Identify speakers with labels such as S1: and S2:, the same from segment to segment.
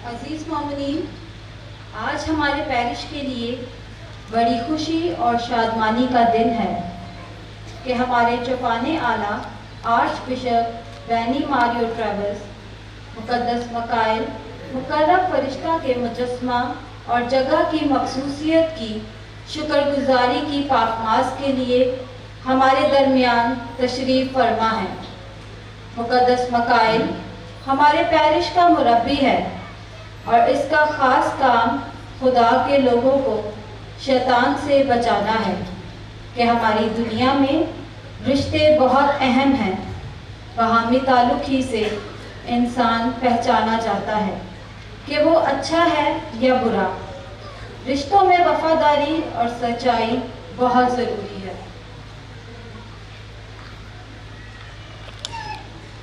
S1: अजीज मोमिनीन, आज हमारे पैरिश के लिए बड़ी खुशी और शादमानी का दिन है कि हमारे चौपाने आला आर्च बिशप वैनी मारियो ट्रेवल्स मुकद्दस मकाइल मुकर्रम फरिश्ता के मुजस्मा और जगह की मखसूसियत की शुक्रगुजारी की पाकमाज के लिए हमारे दरमियान तशरीफ़ फरमा है। मुकद्दस मकाइल हमारे पैरिश का मुरब्बी है और इसका ख़ास काम खुदा के लोगों को शैतान से बचाना है कि हमारी दुनिया में रिश्ते बहुत अहम हैं। बाहमी ताल्लुक़ ही से इंसान पहचाना जाता है कि वो अच्छा है या बुरा। रिश्तों में वफादारी और सच्चाई बहुत ज़रूरी है।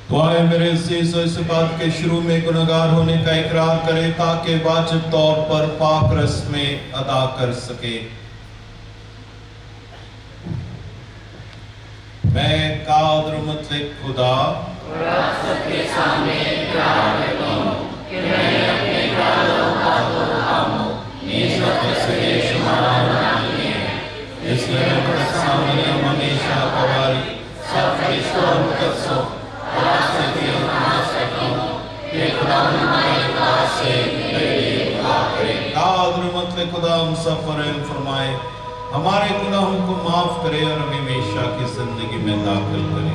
S2: तो आए मेरे अज़ीज़, इस बात के शुरू में गुनहगार होने का इकरार करें ताकि वाजिब तौर पर पाक रस्में अदा कर सके। मैं कादर मुतलक खुदा
S3: सबके सामने इकरार करता हूं कि मैंने अपने ख्यालों, बातों, कामों, नीयतों से शुमार किए हैं, इसलिए मैं सामने हमेशा कवारी सब फरिश्तों और मुकद्दसों
S2: खुदा मुसफ़र फरमाए, हमारे गुनाहों को माफ करे और हमें हमेशा की जिंदगी में दाखिल करे।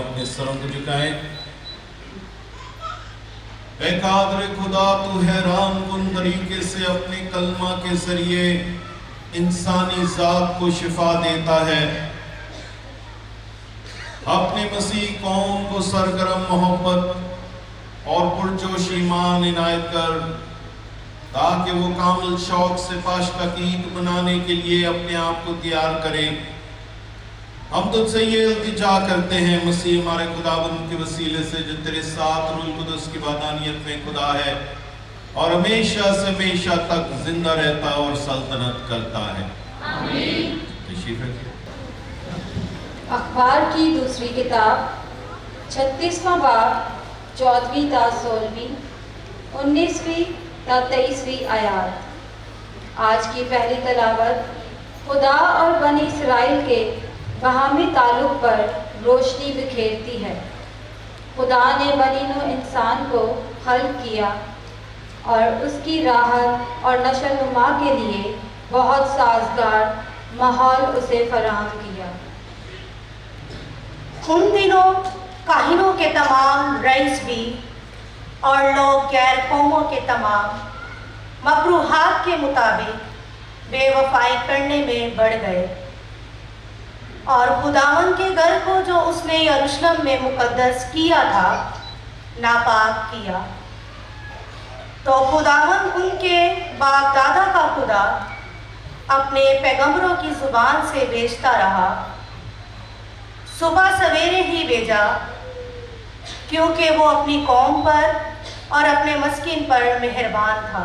S2: अपने सरों को झुकाएं। ऐ कादर खुदा, तू हैरान कुन तरीके से अपने कलमा के जरिए इंसानी जात को शिफा देता है। अपने मसीह कौम को सरगर्म मोहब्बत और पुरजोश ईमान इनायत कर, ताकि वो कामिल शौक से पाश्का की ईद मनाने के लिए अपने आप को तैयार करे। हम तुझसे ये इल्तिजा करते हैं मसीह हमारे खुदावंद के वसीले से, जो तेरे साथ रूह कुदस की वादानियत में खुदा है और हमेशा से हमेशा तक जिंदा रहता और सल्तनत करता है। आमीन। तशरीफ रखिए।
S1: अखबार की दूसरी किताब 36वां बाब 14वीं ता 16वीं 19वीं ता 23वीं आयात। आज की पहली तलावत खुदा और बनी इसराइल के बाहमी ताल्लुक पर रोशनी बिखेरती है। खुदा ने बनी नूह इंसान को खल्क किया और उसकी राहत और नशोनुमा के लिए बहुत साजगार माहौल उसे फराहम किया।
S4: उन दिनों काहिनों के तमाम रईस भी और लोग गैर कौमों के तमाम मकरूहात के मुताबिक बेवफाई करने में बढ़ गए और खुदावन के घर को जो उसने यरूशलेम में मुकद्दस किया था नापाक किया। तो खुदावन उनके बाप दादा का खुदा अपने पैगंबरों की जुबान से भेजता रहा, सुबह सवेरे ही भेजा, क्योंकि वो अपनी कौम पर और अपने मस्किन पर मेहरबान था।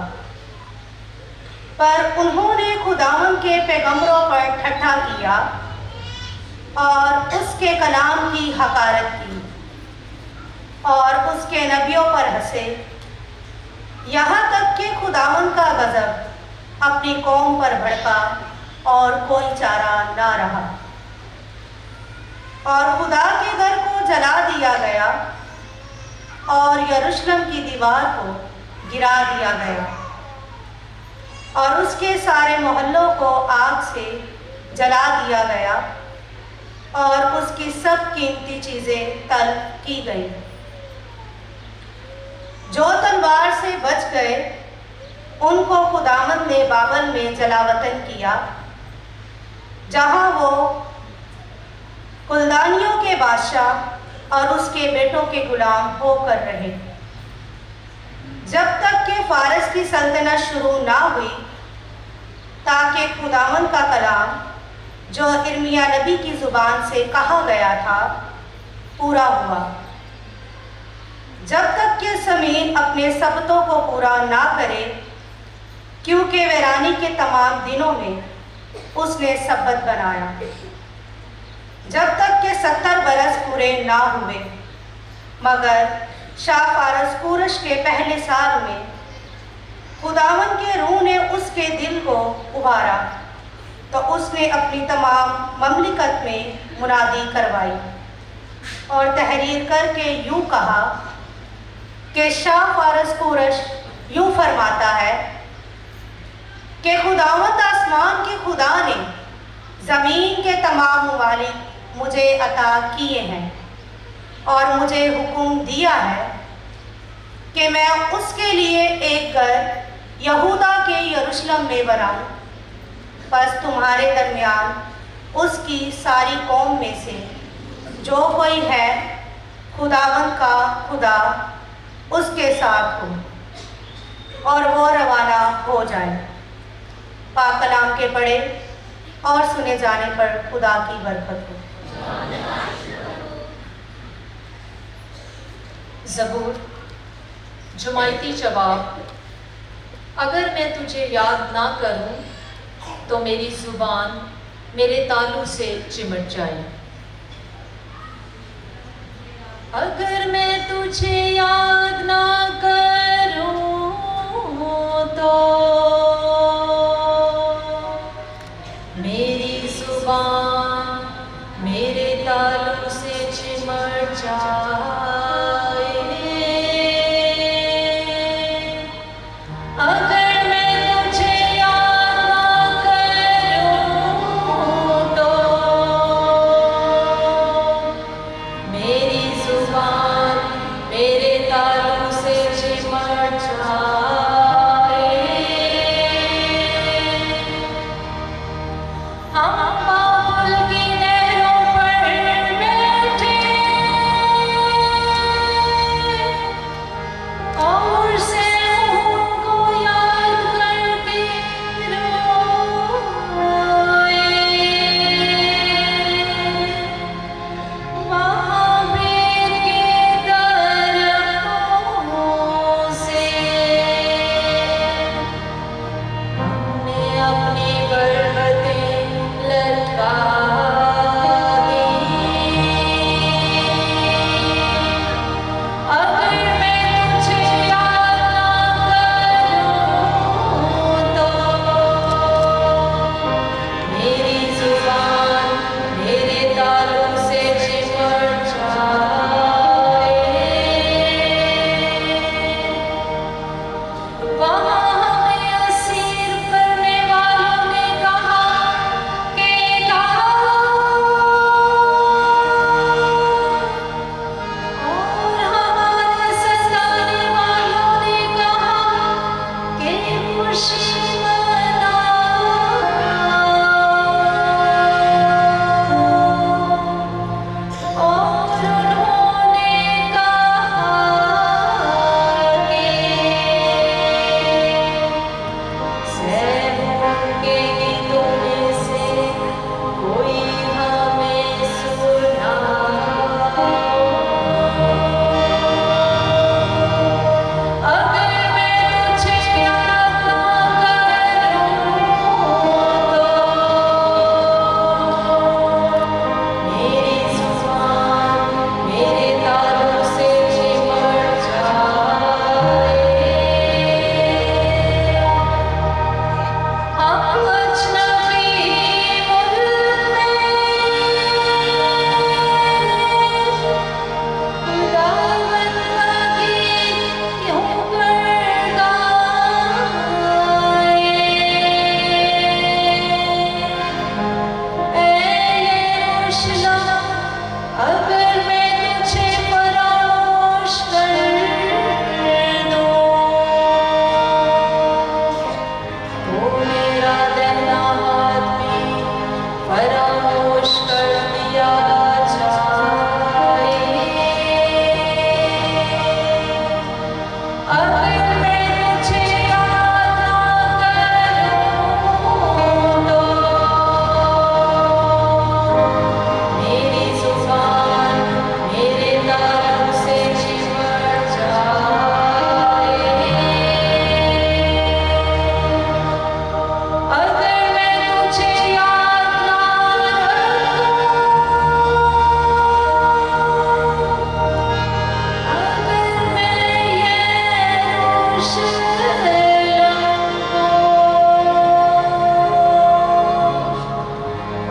S4: पर उन्होंने खुदावन के पैगंबरों पर ठट्ठा किया और उसके कलाम की हकारत की और उसके नबियों पर हंसे, यहाँ तक कि खुदावन का गज़ब अपनी कौम पर भड़का और कोई चारा ना रहा और खुदा के घर को जला दिया गया और यरूशलेम की दीवार को गिरा दिया गया और उसके सारे मोहल्लों को आग से जला दिया गया और उसकी सब कीमती चीज़ें तलब की गई। जो तलवार से बच गए उनको खुदावंद ने बाबल में जलावतन किया, जहां वो कुलदानियों के बादशाह और उसके बेटों के गुलाम होकर रहे, जब तक कि फारस की सल्तनत शुरू ना हुई, ताकि खुदावंद का कलाम जो इर्मिया नबी की जुबान से कहा गया था पूरा हुआ। जब तक कि ज़मीन अपने सबतों को पूरा ना करे, क्योंकि वैरानी के तमाम दिनों में उसने सब्बत बनाया। जब तक कि 70 बरस पूरे ना हुए, मगर शाह फारस कूरश के पहले साल में खुदावन के रूह ने उसके दिल को उभारा, तो उसने अपनी तमाम ममलिकत में मुनादी करवाई और तहरीर करके यूँ कहा कि शाह फारस कूरश यूँ फरमाता है कि खुदावंद आसमान के खुदा ने ज़मीन के तमाम ममालिक मुझे अता किए हैं और मुझे हुक्म दिया है कि मैं उसके लिए एक घर यहूदा के यरूशलेम में बनाऊं। बस तुम्हारे दरमियान उसकी सारी कौम में से जो कोई है खुदावंद का खुदा उसके साथ हो और वो रवाना हो जाए। पाक कलाम के पढ़े और सुने जाने पर खुदा की बरकत हो।
S5: ज़बूर जुमायती जवाब। अगर मैं तुझे याद ना करूं तो मेरी ज़ुबान मेरे तालू से चिमट जाए। अगर मैं तुझे याद ना करूं तो मेरी ज़ुबान मेरे तालू से चिमट जाए। अगर मैं तुझे याद ना करूं तो मेरी फरामोश कर दिया जाए। अगर मैं तुझे याद ना करूं तो मेरी जुबान मेरे तालुक से चिमट जाए। अगर मैं तुझे याद ना रखूं, अगर मैं ये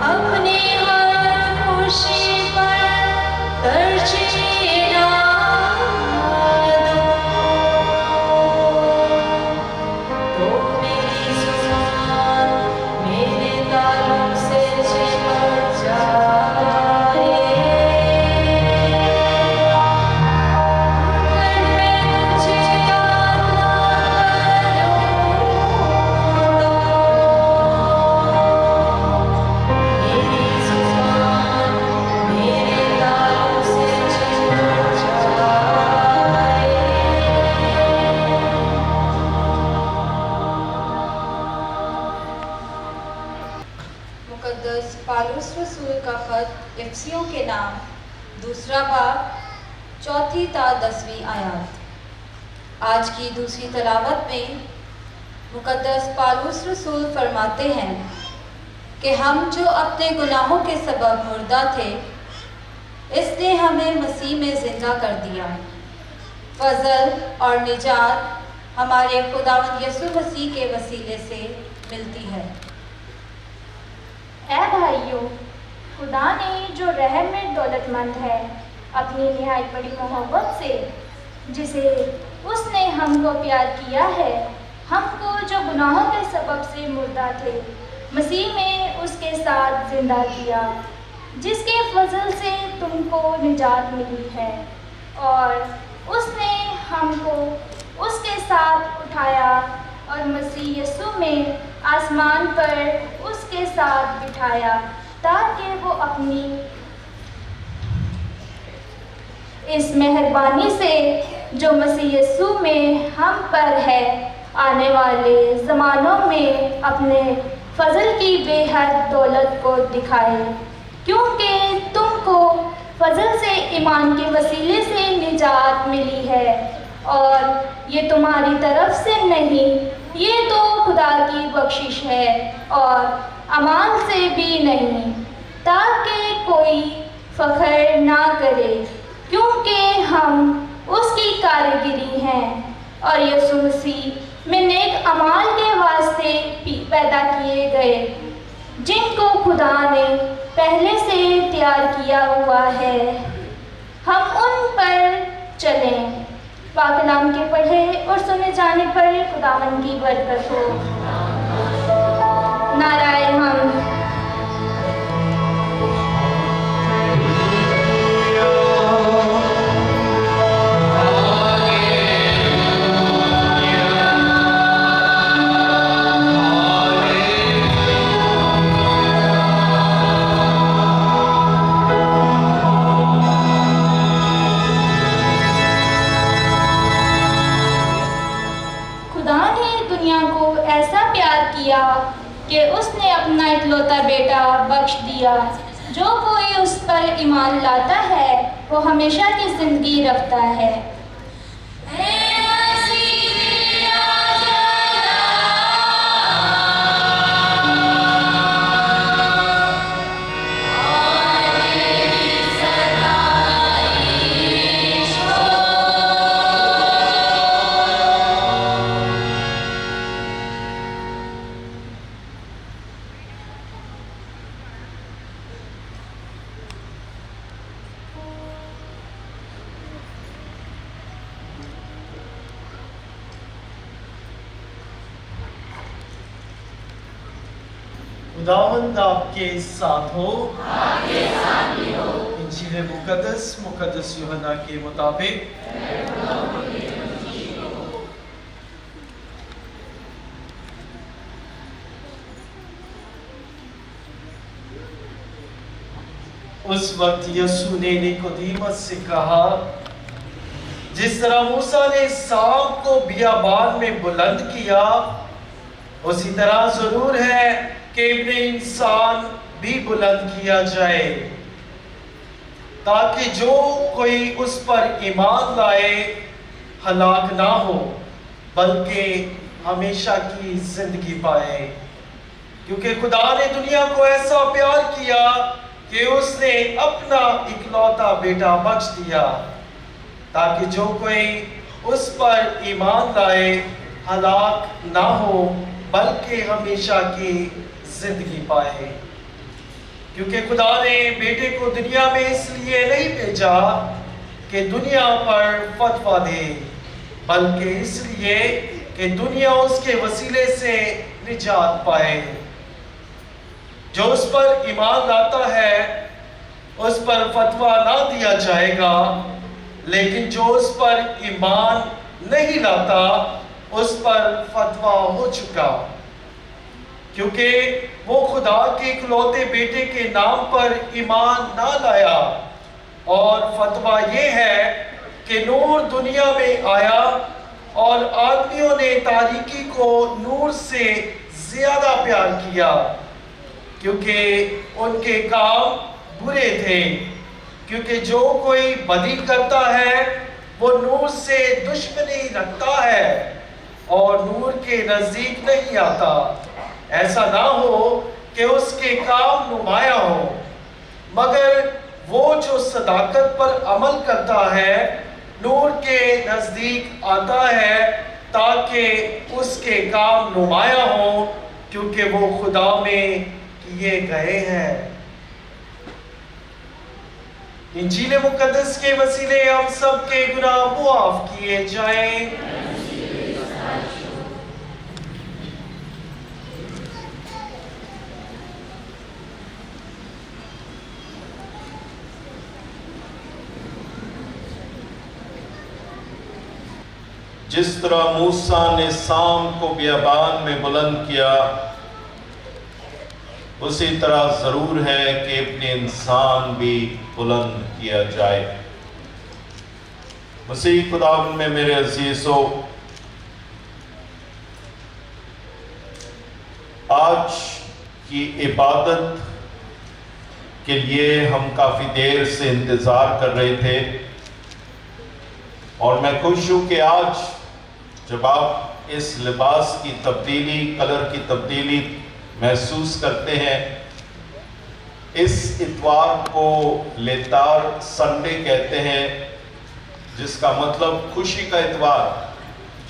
S5: अपनी हर खुशी पर तरजीह ना दूं, तो मेरी जुबान मेरे तालुक से चिमट जाए। अगर मैं तुझे याद ना करूं तो मेरी जुबान मेरे तालुक से चिमट जाए।
S1: मुकद्दस पालूस रसूल का खत इफ्सियों के नाम, दूसरा बाब, 4 ता 10वीं आयत। आज की दूसरी तलावत में मुकद्दस पालूस रसूल फरमाते हैं कि हम जो अपने गुनाहों के सबब मुर्दा थे, इसने हमें मसीह में जिंदा कर दिया। फजल और निजात हमारे खुदावंद यीशु मसीह के वसीले से मिलती है।
S6: ऐ भाइयों, खुदा ने जो रहम में दौलतमंद है, अपनी निहायत बड़ी मोहब्बत से, जिसे उसने हमको प्यार किया है, हमको जो गुनाहों के सबब से मुर्दा थे, मसीह में उसके साथ जिंदा किया, जिसके फजल से तुमको निजात मिली है। और उसने हमको उसके साथ उठाया और मसीह यीशु में आसमान पर उसके साथ बिठाया, ताकि वो अपनी इस मेहरबानी से जो मसीह यीशु में हम पर है, आने वाले ज़मानों में अपने फजल की बेहद दौलत को दिखाए। क्योंकि तुमको फजल से ईमान के वसीले से निजात मिली है, और ये तुम्हारी तरफ से नहीं, ये तो खुदा की बख्शिश है, और अमाल से भी नहीं, ताकि कोई फ़ख्र ना करे। क्योंकि हम उसकी कारीगरी हैं और यीशु मसीह में नेक अमाल के वास्ते पैदा किए गए, जिनको खुदा ने पहले से तैयार किया हुआ है। हम उन पर चलें। पाक कलाम के पढ़े और सुने जाने पर खुदावन की बरकत हो। नाराय हम। कि उसने अपना इकलौता बेटा बख्श दिया, जो कोई उस पर ईमान लाता है वो हमेशा की जिंदगी रखता है।
S7: खुदावंद आपके साथ हो, इंजील मुकद्दस यूहन्ना के मुताबिक। उस वक्त यीशु ने निकोदेमस से कहा, जिस तरह मूसा ने सांप को बियाबान में बुलंद किया, उसी तरह जरूर है कि इब्ने इंसान भी बुलंद किया जाए, ताकि जो कोई उस पर ईमान लाए हलाक ना हो, बल्कि हमेशा की जिंदगी पाए। क्योंकि खुदा ने दुनिया को ऐसा प्यार किया कि उसने अपना इकलौता बेटा बख्श दिया, ताकि जो कोई उस पर ईमान लाए हलाक ना हो, बल्कि हमेशा की जिंदगी पाए। क्योंकि खुदा ने बेटे को दुनिया में इसलिए नहीं भेजा कि दुनिया पर फतवा दे, बल्कि इसलिए कि दुनिया उसके वसीले से निजात पाए। जो उस पर ईमान लाता है उस पर फतवा ना दिया जाएगा, लेकिन जो उस पर ईमान नहीं लाता उस पर फतवा हो चुका, क्योंकि वो खुदा के इकलौते बेटे के नाम पर ईमान ना लाया। और फतवा ये है कि नूर दुनिया में आया और आदमियों ने तारीकी को नूर से ज्यादा प्यार किया, क्योंकि उनके काम बुरे थे। क्योंकि जो कोई बदी करता है वो नूर से दुश्मनी रखता है और नूर के नजदीक नहीं आता, ऐसा ना हो कि उसके काम नुमाया हो। मगर वो जो सदाकत पर अमल करता है नूर के नजदीक आता है, ताकि उसके काम नुमाया हो, क्योंकि वो खुदा में किए गए हैं। इंजील मुकद्दस के वसीले हम सब के गुनाह मुआफ किए जाएं।
S2: जिस तरह मूसा ने सांप को बियाबान में बुलंद किया, उसी तरह जरूर है कि इब्ने इंसान भी बुलंद किया जाए। मसीह खुदावंद में मेरे अजीजों, आज की इबादत के लिए हम काफी देर से इंतजार कर रहे थे, और मैं खुश हूं कि आज जब आप इस लिबास की तब्दीली, कलर की तब्दीली महसूस करते हैं, इस इतवार को लेतार संडे कहते हैं, जिसका मतलब खुशी का इतवार,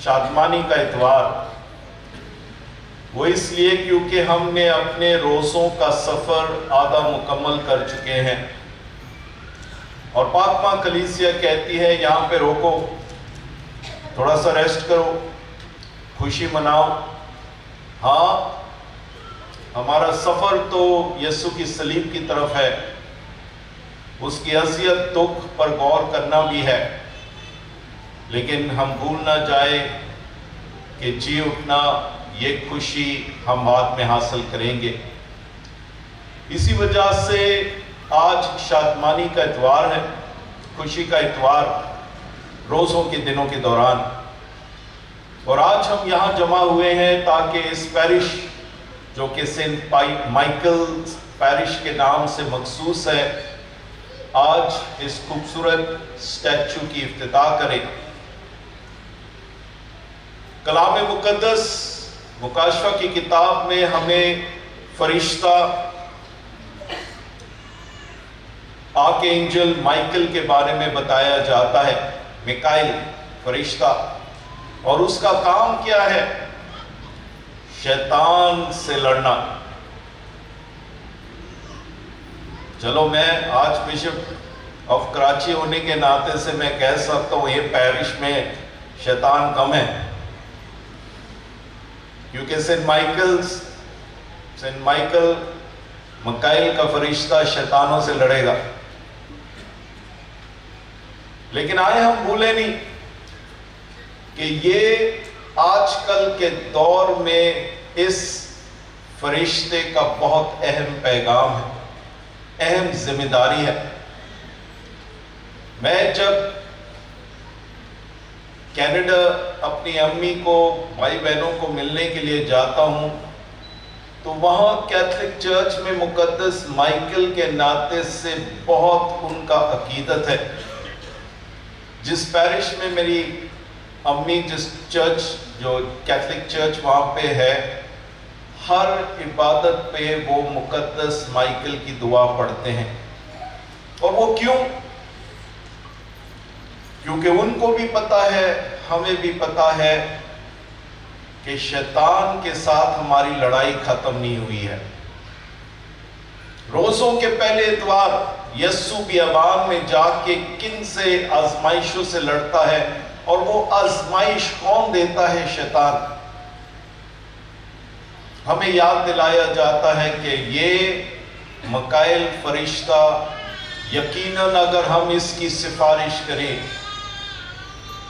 S2: शादमानी का इतवार। वो इसलिए क्योंकि हमने अपने रोज़ों का सफ़र आधा मुकम्मल कर चुके हैं, और पाक माँ कलीसिया कहती है यहाँ पे रोको, थोड़ा सा रेस्ट करो, खुशी मनाओ। हाँ, हमारा सफ़र तो यीशु की सलीब की तरफ है, उसकी अज़ियत दुख पर गौर करना भी है, लेकिन हम भूल ना जाए कि जी उठना, ये खुशी हम बाद में हासिल करेंगे। इसी वजह से आज शादमानी का इतवार है, खुशी का इतवार रोज़ों के दिनों के दौरान। और आज हम यहाँ जमा हुए हैं ताकि इस पैरिश, जो कि सेंट माइकल पैरिश के नाम से मखसूस है, आज इस खूबसूरत स्टैचू की इफ्तिताह करें। कलाम मुकद्दस मुकाशफा की किताब में हमें फरिश्ता आर्कएंजल माइकल के बारे में बताया जाता है, मिकाइल फरिश्ता, और उसका काम क्या है? शैतान से लड़ना। चलो, मैं आज बिशप ऑफ कराची होने के नाते से मैं कह सकता हूँ ये पैरिश में शैतान कम है, क्योंकि सेंट माइकल मिकाइल का फरिश्ता शैतानों से लड़ेगा। लेकिन आए हम भूले नहीं कि ये आजकल के दौर में इस फरिश्ते का बहुत अहम पैगाम है। अहम जिम्मेदारी है। मैं जब कनाडा अपनी अम्मी को, भाई बहनों को मिलने के लिए जाता हूं, तो वहां कैथोलिक चर्च में मुकद्दस माइकल के नाते से बहुत उनका अकीदत है। जिस पैरिश में मेरी अम्मी, जिस चर्च, जो कैथोलिक चर्च वहां पे है, हर इबादत पे वो मुकद्दस माइकल की दुआ पढ़ते हैं। और वो क्यों? क्योंकि उनको भी पता है, हमें भी पता है कि शैतान के साथ हमारी लड़ाई खत्म नहीं हुई है। रोजों के पहले इतवार यस्सु बियाबान में जाके किन से आजमाइशों से लड़ता है, और वो आजमाइश कौन देता है? शैतान। हमें याद दिलाया जाता है कि ये मकाइल फरिश्ता, यकीनन अगर हम इसकी सिफारिश करें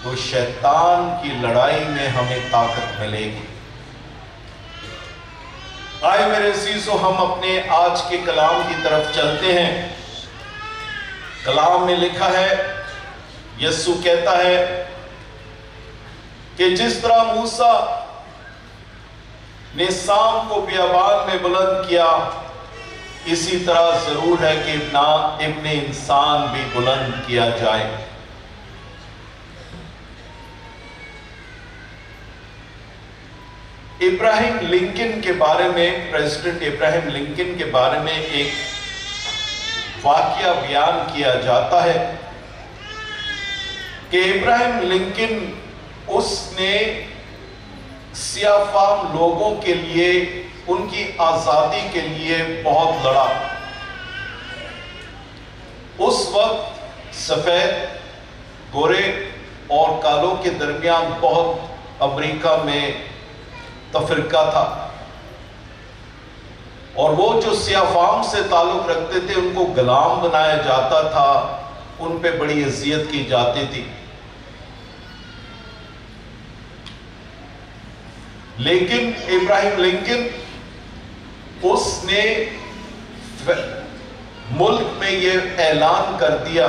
S2: तो शैतान की लड़ाई में हमें ताकत मिलेगी। आए मेरे अजीजों, हम अपने आज के कलाम की तरफ चलते हैं। कलाम में लिखा है, यस्सु कहता है कि जिस तरह मूसा ने शाम को बियाबान में बुलंद किया, इसी तरह जरूर है कि इब्ने इंसान भी बुलंद किया जाए। इब्राहिम लिंकन के बारे में, प्रेसिडेंट इब्राहिम लिंकन के बारे में एक वाकया बयान किया जाता है कि इब्राहिम लिंकन, उसने सियाफाम लोगों के लिए, उनकी आजादी के लिए बहुत लड़ा। उस वक्त सफेद, गोरे और कालों के दरमियान बहुत अमेरिका में तफरीका था, और वो जो सियाफाम से ताल्लुक रखते थे उनको गुलाम बनाया जाता था, उन पे बड़ी अजियत की जाती थी। लेकिन इब्राहिम लिंकन, उसने मुल्क में यह ऐलान कर दिया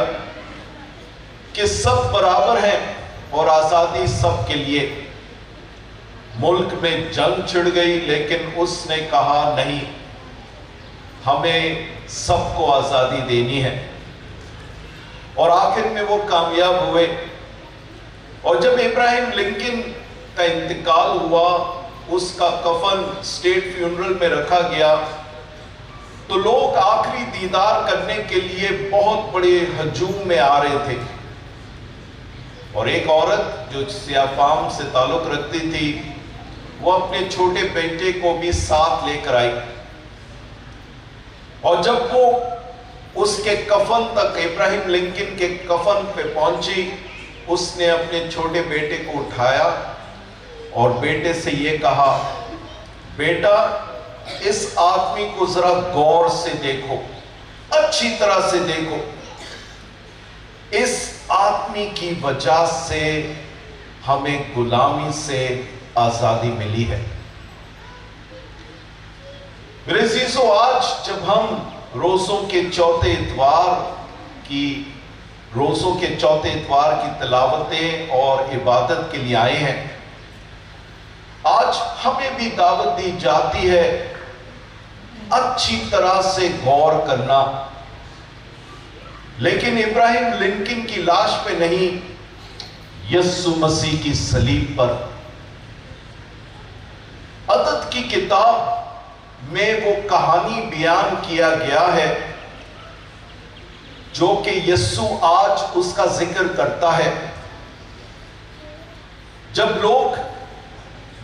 S2: कि सब बराबर हैं और आजादी सबके लिए। मुल्क में जंग छिड़ गई, लेकिन उसने कहा नहीं, हमें सबको आजादी देनी है। और आखिर में वो कामयाब हुए। और जब इब्राहिम लिंकन का इंतकाल हुआ, उसका कफन स्टेट फ्यूनरल में रखा गया, तो लोग आखिरी दीदार करने के लिए बहुत बड़े हजूम में आ रहे थे। और एक औरत जो सियाफाम से ताल्लुक रखती थी, वो अपने छोटे बेटे को भी साथ लेकर आई। और जब वो उसके कफन तक, इब्राहिम लिंकन के कफन पे पहुंची, उसने अपने छोटे बेटे को उठाया और बेटे से ये कहा, बेटा, इस आदमी को जरा गौर से देखो, अच्छी तरह से देखो। इस आदमी की वजह से हमें गुलामी से आजादी मिली है। मेरे अजीजों, आज जब हम रोज़ों के चौथे इतवार की तिलावतें और इबादत के लिए आए हैं, आज हमें भी दावत दी जाती है अच्छी तरह से गौर करना। लेकिन इब्राहिम लिंकन की लाश पे नहीं, यस्सु मसीह की सलीब पर। अदद की किताब में वो कहानी बयान किया गया है जो कि यस्सु आज उसका जिक्र करता है। जब लोग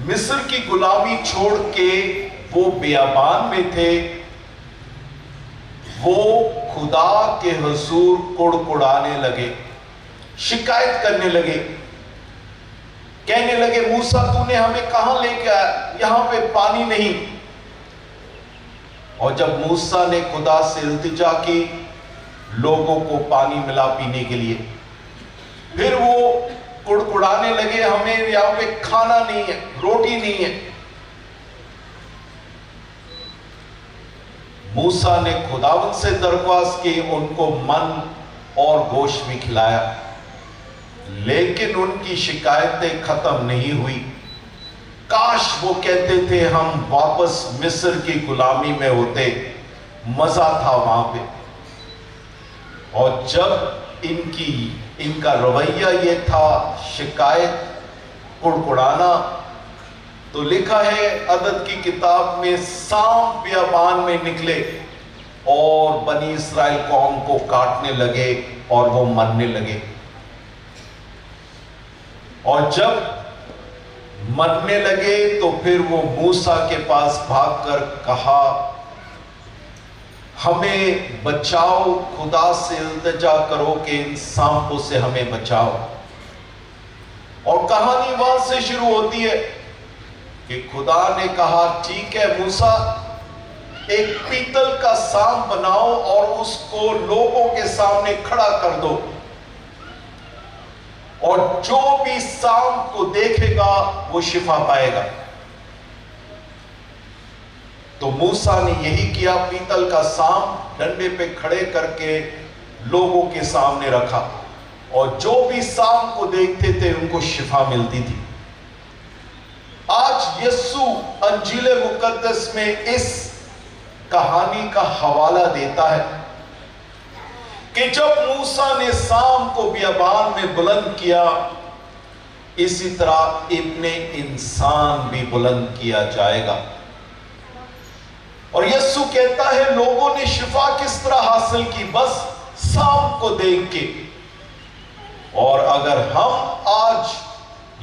S2: मिस्र की गुलामी छोड़ के वो बियाबान में थे, वो खुदा के हुजूर कुड़कुड़ाने लगे, शिकायत करने लगे, कहने लगे, मूसा तूने हमें कहां लेके आया, यहां पे पानी नहीं। और जब मूसा ने खुदा से इल्तिजा की लोगों को पानी मिला पीने के लिए, फिर वो कुड़कुड़ाने लगे, हमें यहां पे खाना नहीं है, रोटी नहीं है। मूसा ने खुदावंद से दरख्वास्त की, उनको मन और गोश्त भी खिलाया, लेकिन उनकी शिकायतें खत्म नहीं हुई। काश वो कहते थे हम वापस मिस्र की गुलामी में होते, मजा था वहां पे। और जब इनका रवैया ये था शिकायत कुड़कुड़ाना, तो लिखा है अदद की किताब में, सांप बियाबान में निकले और बनी इस्राएल कौम को काटने लगे और वो मरने लगे। और जब मरने लगे तो फिर वो मूसा के पास भागकर कहा, हमें बचाओ, खुदा से इल्तिजा करो कि इन सांपों से हमें बचाओ। और कहानी वहां से शुरू होती है कि खुदा ने कहा, ठीक है मूसा, एक पीतल का सांप बनाओ और उसको लोगों के सामने खड़ा कर दो, और जो भी सांप को देखेगा वो शिफा पाएगा। तो मूसा ने यही किया, पीतल का सांप डंडे पे खड़े करके लोगों के सामने रखा, और जो भी सांप को देखते थे उनको शिफा मिलती थी। आज यीशु अंजील मुकद्दस में इस कहानी का हवाला देता है कि जब मूसा ने सांप को बियाबान में बुलंद किया, इसी तरह इब्ने इंसान भी बुलंद किया जाएगा। और यीशु कहता है, लोगों ने शिफा किस तरह हासिल की? बस सांप को देख के। और अगर हम आज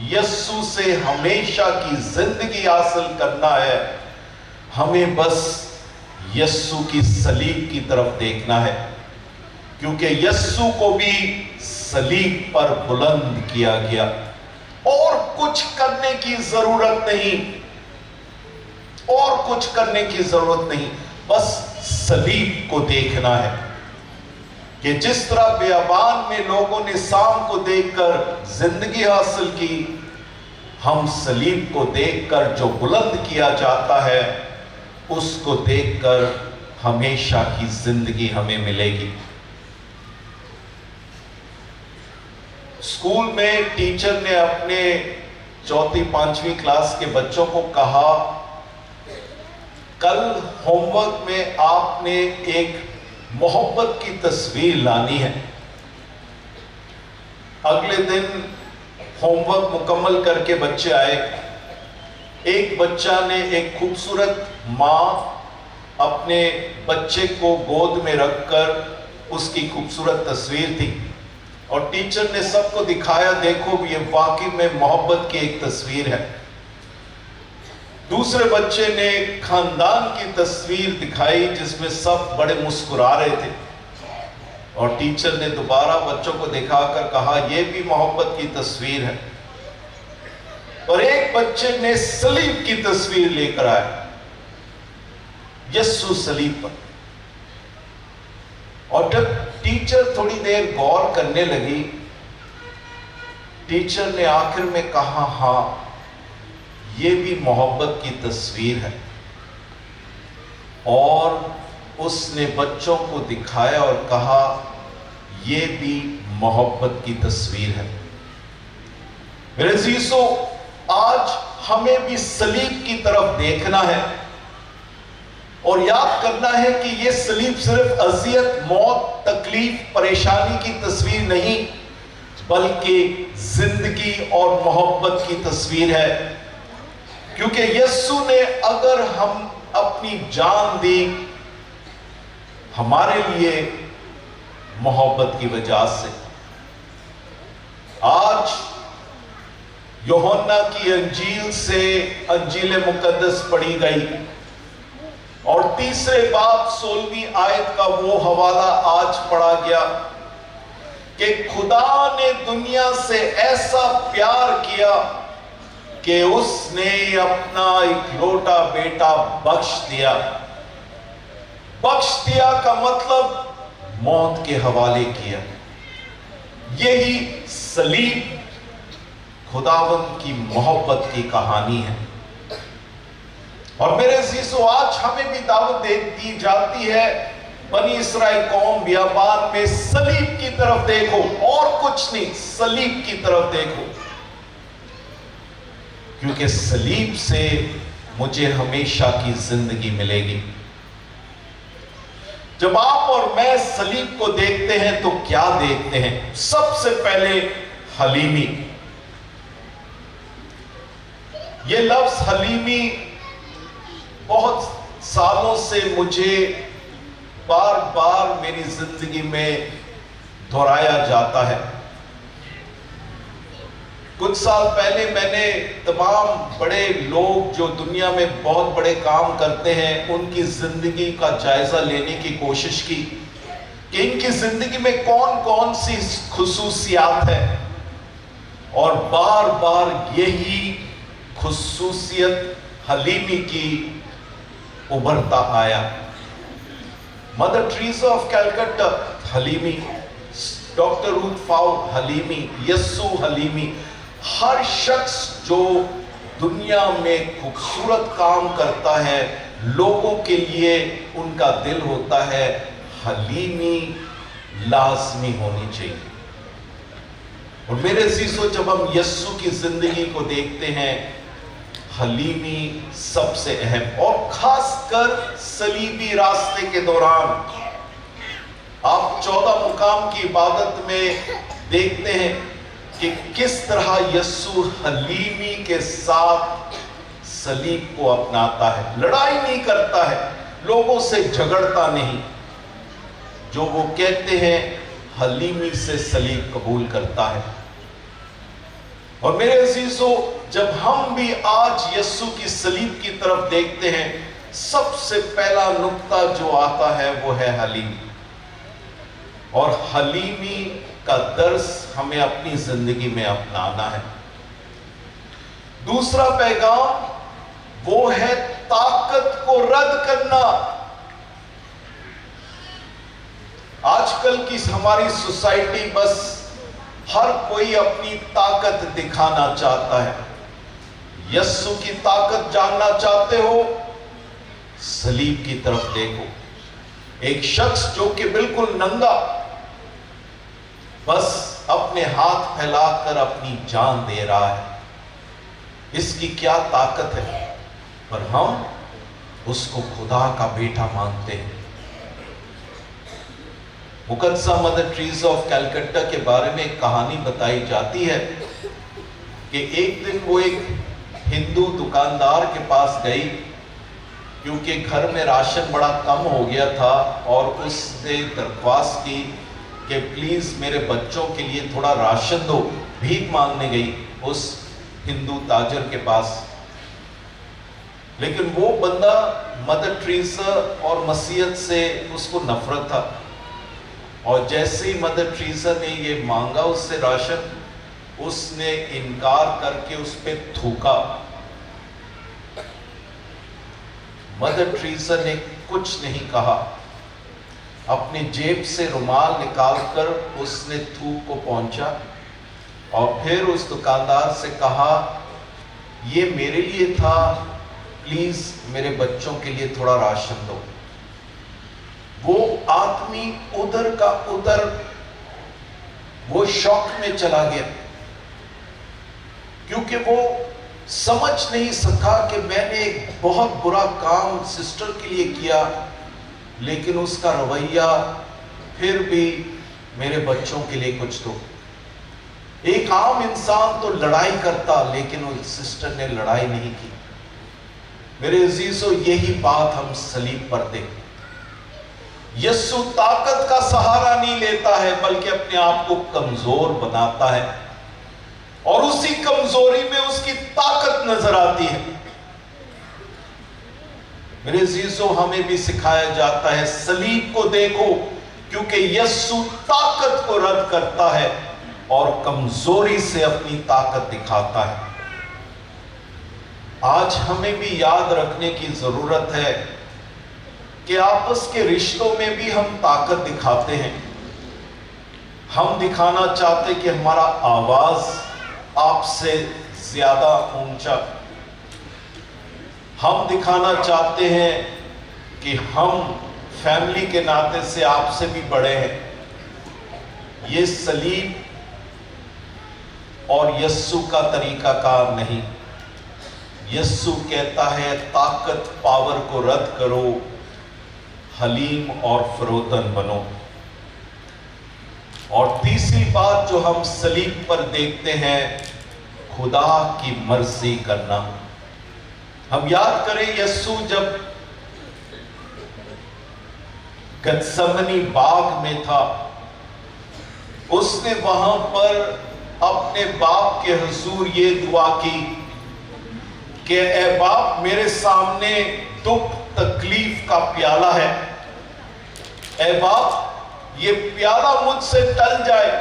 S2: यीशु से हमेशा की जिंदगी हासिल करना है, हमें बस यीशु की सलीब की तरफ देखना है, क्योंकि यीशु को भी सलीब पर बुलंद किया गया। और कुछ करने की जरूरत नहीं, और कुछ करने की जरूरत नहीं, बस सलीब को देखना है कि जिस तरह बियाबान में लोगों ने सांप को देखकर जिंदगी हासिल की, हम सलीब को देखकर जो बुलंद किया जाता है उसको देखकर हमेशा की जिंदगी हमें मिलेगी। स्कूल में टीचर ने अपने 4वीं-5वीं क्लास के बच्चों को कहा, कल होमवर्क में आपने एक मोहब्बत की तस्वीर लानी है। अगले दिन होमवर्क मुकम्मल करके बच्चे आए। एक बच्चा ने एक खूबसूरत माँ अपने बच्चे को गोद में रखकर उसकी खूबसूरत तस्वीर थी, और टीचर ने सबको दिखाया, देखो ये वाकई में मोहब्बत की एक तस्वीर है। दूसरे बच्चे ने खानदान की तस्वीर दिखाई जिसमें सब बड़े मुस्कुरा रहे थे, और टीचर ने दोबारा बच्चों को दिखाकर कहा, यह भी मोहब्बत की तस्वीर है। और एक बच्चे ने सलीब की तस्वीर लेकर आया, यीशु सलीब पर। और जब टीचर थोड़ी देर गौर करने लगी, टीचर ने आखिर में कहा, हाँ ये भी मोहब्बत की तस्वीर है। और उसने बच्चों को दिखाया और कहा, ये भी मोहब्बत की तस्वीर है। मेरे अजीजों, आज हमें भी सलीब की तरफ देखना है और याद करना है कि ये सलीब सिर्फ अजियत, मौत, तकलीफ, परेशानी की तस्वीर नहीं, बल्कि जिंदगी और मोहब्बत की तस्वीर है। क्योंकि यीशु ने अगर हम अपनी जान दी हमारे लिए मोहब्बत की वजह से। आज यूहन्ना की अंजील से अंजील मुकद्दस पढ़ी गई, और तीसरे बाब 16वीं आयत का वो हवाला आज पढ़ा गया कि खुदा ने दुनिया से ऐसा प्यार किया कि उसने अपना इकलौता बेटा बख्श दिया। बख्श दिया का मतलब मौत के हवाले किया। यही सलीब खुदावंद की मोहब्बत की कहानी है। और मेरे अजीजों, आज हमें भी दावत दी जाती है, बनी इस्राएल कौम बियाबान में सलीब की तरफ देखो, और कुछ नहीं, सलीब की तरफ देखो, क्योंकि सलीब से मुझे हमेशा की जिंदगी मिलेगी। जब आप और मैं सलीब को देखते हैं तो क्या देखते हैं? सबसे पहले हलीमी। ये लफ्ज हलीमी बहुत सालों से मुझे बार बार मेरी जिंदगी में दोहराया जाता है। कुछ साल पहले मैंने तमाम बड़े लोग जो दुनिया में बहुत बड़े काम करते हैं उनकी जिंदगी का जायजा लेने की कोशिश की कि इनकी जिंदगी में कौन कौन सी खुसूसियात है, और बार बार यही खुसूसियत हलीमी की उभरता आया। मदर टेरेसा ऑफ कैलकट्टा हलीमी, डॉक्टर रूथ फाउल हलीमी, यस्सु हलीमी, हर शख्स जो दुनिया में खूबसूरत काम करता है, लोगों के लिए उनका दिल होता है, हलीमी लाजमी होनी चाहिए। और मेरे अजीजों, जब हम यस्सु की जिंदगी को देखते हैं, हलीमी सबसे अहम, और खासकर सलीबी रास्ते के दौरान आप 14 मुकाम की इबादत में देखते हैं कि किस तरह यस्सु हलीमी के साथ सलीब को अपनाता है, लड़ाई नहीं करता है, लोगों से झगड़ता नहीं, जो वो कहते हैं हलीमी से सलीब कबूल करता है। और मेरे अजीजों, जब हम भी आज यस्सु की सलीब की तरफ देखते हैं, सबसे पहला नुक्ता जो आता है वो है हलीमी, और हलीमी का दर्स हमें अपनी जिंदगी में अपनाना है। दूसरा पैगाम वो है ताकत को रद्द करना। आजकल की हमारी सोसाइटी बस हर कोई अपनी ताकत दिखाना चाहता है। यस्सु की ताकत जानना चाहते हो, सलीब की तरफ देखो। एक शख्स जो कि बिल्कुल नंगा, बस अपने हाथ फैलाकर अपनी जान दे रहा है, इसकी क्या ताकत है, पर हम उसको खुदा का बेटा मानते हैं। मुकद्दसा मदर टेरेसा ऑफ कैलकट्टा के बारे में एक कहानी बताई जाती है कि एक दिन वो एक हिंदू दुकानदार के पास गई, क्योंकि घर में राशन बड़ा कम हो गया था, और उसने दरख्वास्त की कि प्लीज मेरे बच्चों के लिए थोड़ा राशन दो। भीख मांगने गई उस हिंदू ताजर के पास, लेकिन वो बंदा मदर टेरेसा और मसीहत से उसको नफरत था, और जैसे ही मदर टेरेसा ने ये मांगा उससे राशन, उसने इनकार करके उस पे थूका। मदर टेरेसा ने कुछ नहीं कहा, अपने जेब से रुमाल निकालकर उसने थूक को पहुंचा, और फिर उस दुकानदार से कहा, ये मेरे लिए था, प्लीज मेरे बच्चों के लिए थोड़ा राशन दो। वो आदमी उधर का उधर वो शौक में चला गया, क्योंकि वो समझ नहीं सका कि मैंने एक बहुत बुरा काम सिस्टर के लिए किया, लेकिन उसका रवैया फिर भी मेरे बच्चों के लिए कुछ तो। एक आम इंसान तो लड़ाई करता, लेकिन उस सिस्टर ने लड़ाई नहीं की। मेरे अजीजों, यही बात हम सलीब पर देखते। यस्सु ताकत का सहारा नहीं लेता है, बल्कि अपने आप को कमजोर बनाता है, और उसी कमजोरी में उसकी ताकत नजर आती है। मेरे अजीजों, हमें भी सिखाया जाता है सलीब को देखो, क्योंकि यस्सु ताकत को रद्द करता है और कमजोरी से अपनी ताकत दिखाता है। आज हमें भी याद रखने की जरूरत है कि आपस के रिश्तों में भी हम ताकत दिखाते हैं। हम दिखाना चाहते कि हमारा आवाज आपसे ज्यादा ऊंचा, हम दिखाना चाहते हैं कि हम फैमिली के नाते से आपसे भी बड़े हैं। ये सलीब और यस्सु का तरीकाकार नहीं। यस्सु कहता है ताकत पावर को रद्द करो, हलीम और फरोतन बनो। और तीसरी बात जो हम सलीब पर देखते हैं, खुदा की मर्जी करना। हम याद करें यस्सु जब गत्समनी बाग में था, उसने वहां पर अपने बाप के हुजूर ये दुआ की कि ए बाप, मेरे सामने दुख तकलीफ का प्याला है, ए बाप ये प्याला मुझसे टल जाए,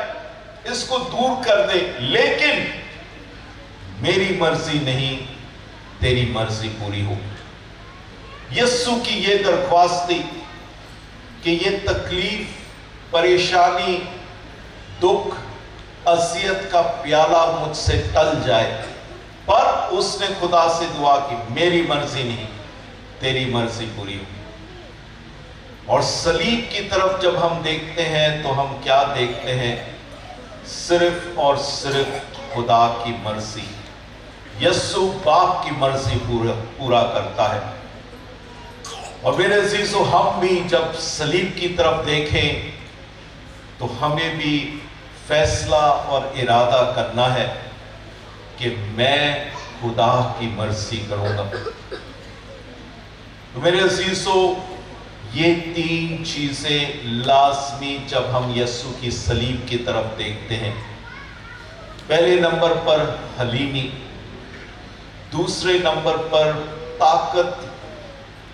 S2: इसको दूर कर दे, लेकिन मेरी मर्जी नहीं तेरी मर्जी पूरी हो। यस्सु की ये दरख्वास्त थी कि ये तकलीफ, परेशानी, दुख, असियत का प्याला मुझसे टल जाए, पर उसने खुदा से दुआ की मेरी मर्जी नहीं तेरी मर्जी पूरी हो। और सलीब की तरफ जब हम देखते हैं तो हम क्या देखते हैं? सिर्फ और सिर्फ खुदा की मर्जी। यस्सु बाप की मर्जी पूरा करता है। और मेरे अजीजों, हम भी जब सलीब की तरफ देखें तो हमें भी फैसला और इरादा करना है कि मैं खुदा की मर्जी करूंगा। तो मेरे अजीजों, ये तीन चीजें लाजमी जब हम यस्सु की सलीब की तरफ देखते हैं। पहले नंबर पर हलीमी, दूसरे नंबर पर ताकत,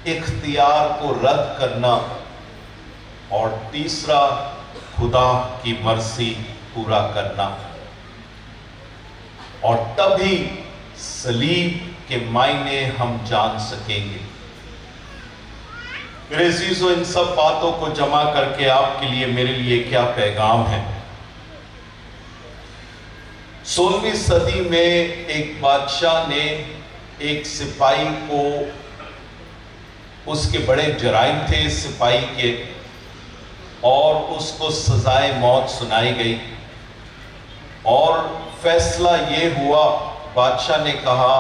S2: इख्तियार को रद्द करना, और तीसरा खुदा की मर्जी पूरा करना। और तभी सलीब के मायने हम जान सकेंगे। मेरे अजीजों, इन सब बातों को जमा करके आपके लिए, मेरे लिए क्या पैगाम है? 16वीं सदी में एक बादशाह ने एक सिपाही को, उसके बड़े जराइम थे इस सिपाही के, और उसको सजाए मौत सुनाई गई। और फैसला ये हुआ, बादशाह ने कहा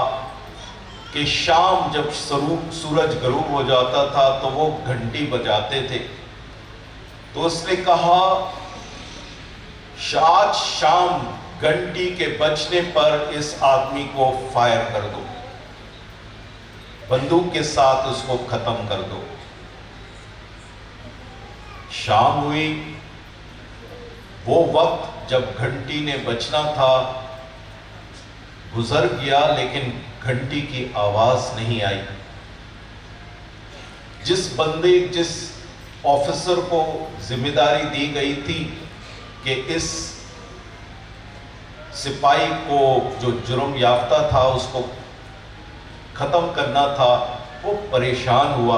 S2: कि शाम जब सूरज गरूब हो जाता था तो वो घंटी बजाते थे। तो उसने कहा आज शाम घंटी के बजने पर इस आदमी को फायर कर दो, बंदूक के साथ उसको खत्म कर दो। शाम हुई, वो वक्त जब घंटी ने बजना था गुजर गया, लेकिन घंटी की आवाज नहीं आई। जिस ऑफिसर को जिम्मेदारी दी गई थी कि इस सिपाही को जो जुर्म याफ्ता था उसको खत्म करना था, वो परेशान हुआ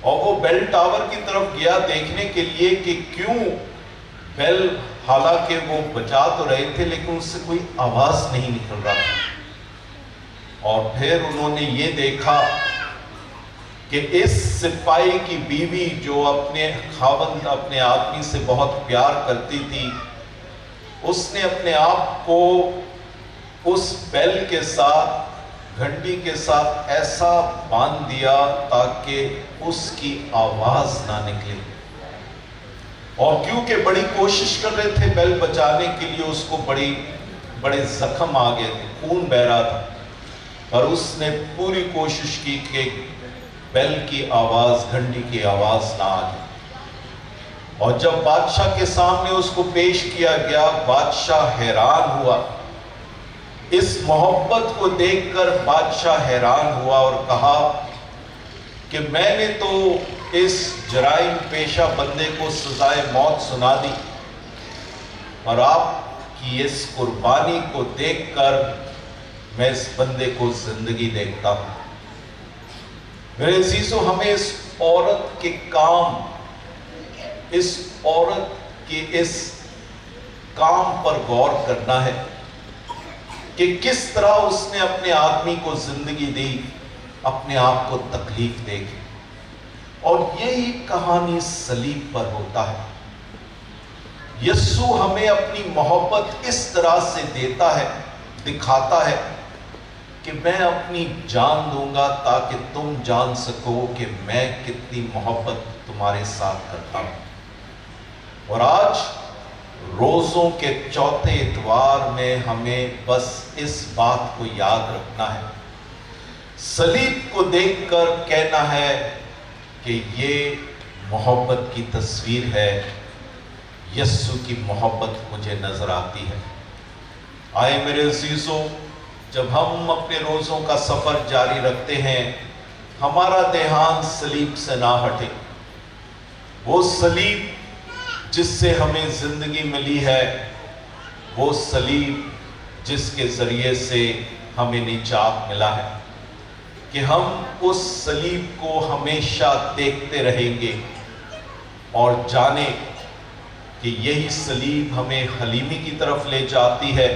S2: और वो बेल टावर की तरफ गया देखने के लिए कि क्यों बेल, हालांकि वो बजा तो रहे थे लेकिन उससे कोई आवाज नहीं निकल रहा था। और फिर उन्होंने ये देखा कि इस सिपाही की बीवी जो अपने खावंद, अपने आदमी से बहुत प्यार करती थी, उसने अपने आप को उस बेल के साथ, घंटी के साथ ऐसा बांध दिया ताकि उसकी आवाज ना निकले। और क्योंकि बड़ी कोशिश कर रहे थे बेल बचाने के लिए, उसको बड़े जख्म आ गए थे, खून बह रहा था, पर उसने पूरी कोशिश की कि बेल की आवाज, घंटी की आवाज ना आ जाए। और जब बादशाह के सामने उसको पेश किया गया, बादशाह हैरान हुआ। इस मोहब्बत को देखकर बादशाह हैरान हुआ और कहा कि मैंने तो इस जराइम पेशा बंदे को सजाए मौत सुना दी, और आपकी इस कुर्बानी को देखकर मैं इस बंदे को जिंदगी देखता हूं। मेरे अजीजों, हमें इस औरत के काम, इस औरत के इस काम पर गौर करना है कि किस तरह उसने अपने आदमी को जिंदगी दी अपने आप को तकलीफ देके। और यही कहानी सलीब पर होता है। यीशु हमें अपनी मोहब्बत इस तरह से देता है, दिखाता है कि मैं अपनी जान दूंगा ताकि तुम जान सको कि मैं कितनी मोहब्बत तुम्हारे साथ करता हूं। और आज रोज़ों के चौथे इतवार में हमें बस इस बात को याद रखना है, सलीब को देखकर कहना है कि ये मोहब्बत की तस्वीर है, यीशु की मोहब्बत मुझे नजर आती है। आए मेरे अज़ीज़ों, जब हम अपने रोज़ों का सफ़र जारी रखते हैं, हमारा ध्यान सलीब से ना हटे। वो सलीब जिससे हमें ज़िंदगी मिली है, वो सलीब जिसके ज़रिए से हमें निजात मिला है, कि हम उस सलीब को हमेशा देखते रहेंगे और जाने कि यही सलीब हमें हलीमी की तरफ ले जाती है।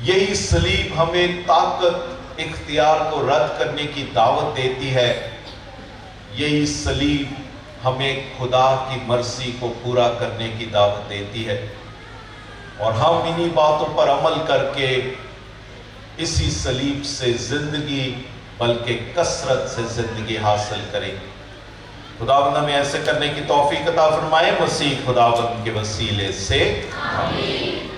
S2: यही सलीब हमें ताकत इख्तियार को रद्द करने की दावत देती है। यही सलीब हमें खुदा की मर्जी को पूरा करने की दावत देती है। और हम इन्हीं बातों पर अमल करके इसी सलीब से जिंदगी, बल्कि कसरत से जिंदगी हासिल करें। खुदावंद हमें ऐसे करने की तौफीक अता फरमाए, मसीह खुदावंद के वसीले से आमीन।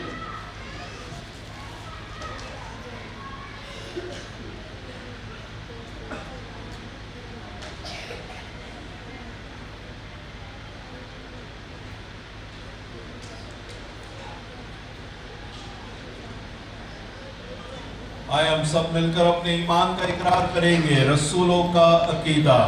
S2: आए हम सब मिलकर अपने ईमान का इकरार करेंगे। रसूलों का अकीदा।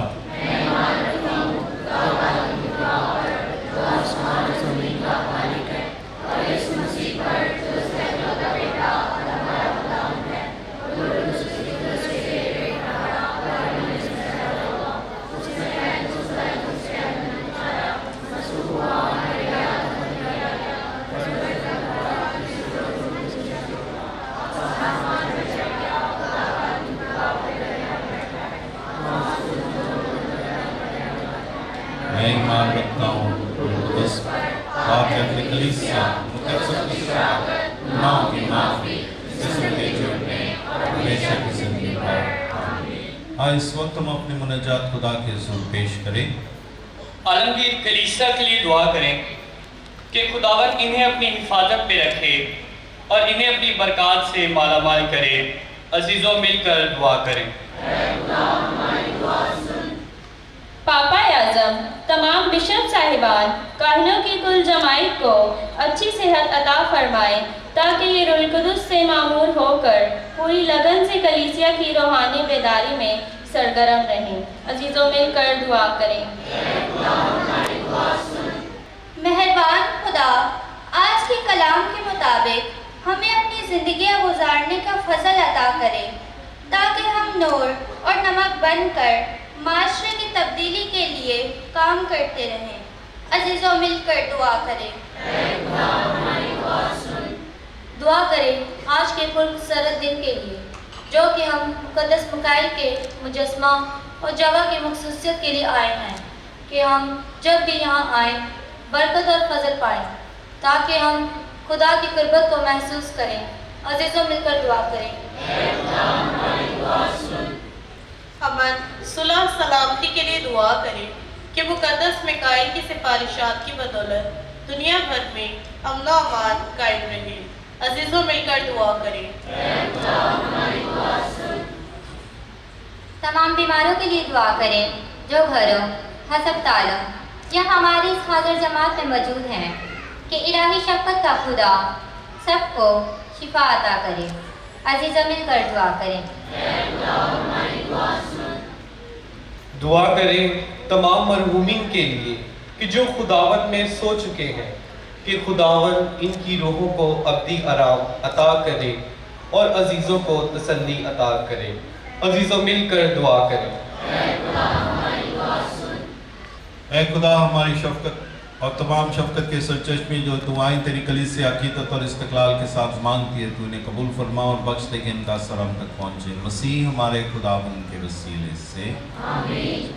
S3: मैं ईमान रखता हूँ उस अपनी कलीसिया गुनाहों की माफी, जिस्म के जुड़ने और हमेशा की जिंदगी पाए।
S2: हाँ, इस वक्त हम अपने मुनाजात खुदा के हुज़ूर पेश करें।
S8: आलमगीर कलीसिया के लिए दुआ करें कि खुदावन इन्हें अपनी हिफाजत में रखे और इन्हें अपनी बरकत से मालामाल करे। अजीजों मिलकर दुआ करें।
S6: पापा आज़म, तमाम बिशप साहिबान, काहिनों की कुल जमात को अच्छी सेहत अता फरमाए ताकि ये रूहुल कुद्दुस से मामूर होकर पूरी लगन से कलीसिया की रूहानी बेदारी में सरगर्म रहें। अजीज़ों मिलकर दुआ करें।
S9: मेहरबान खुदा, आज के कलाम के मुताबिक हमें अपनी ज़िंदगियाँ गुजारने का फजल अता करें ताकि हम नूर और नमक बनकर माशरे की तब्दीली के लिए काम करते रहें। अजीज़ों मिलकर दुआ करें। दुआ करें आज के खूबसूरत दिन के लिए, जो कि हम मुक़द्दस मिकाईल के मुजस्मा और जगह की मखसूसियत के लिए आए हैं, कि हम जब भी यहाँ आएँ बरकत और फजल पाएँ, ताकि हम खुदा की कुर्बत को महसूस करें। अजीज़ों मिलकर दुआ करें।
S4: अमन, सुलह सलामती के लिए दुआ करें कि मुक़द्दस मिकाईल की सिफारिशात की बदौलत दुनिया भर में अमन और अमान कायम रहे। अजीज़ों मिलकर दुआ करें।
S9: तमाम बीमारों के लिए दुआ करें जो घरों, हस्पतालों या हमारी इस हाज़िर जमात में मौजूद हैं, कि इलाही शफ़क़त का खुदा सबको शिफा अता करे। अजीज़ों मिलकर दुआ करें।
S7: दुआ करें तमाम मरहूमीन के लिए कि जो खुदावन में सो चुके हैं, कि खुदावन इनकी रूहों को अब्दी आराम अता करे और अजीज़ों को तसल्ली अता करे। अजीज़ों मिलकर दुआ करें।
S2: ऐ खुदा हमारी शफ़क़त और तमाम शफकत के सरचश्मे जो दुआएं तेरी कलीसिया अकीदत और इस्तक़लाल के साथ मांगती है, तू इन्हें कबूल फरमा और बख्श दे कि इनका असर हम तक पहुँचे। मसीह हमारे खुदावंद के वसीले से आमीन।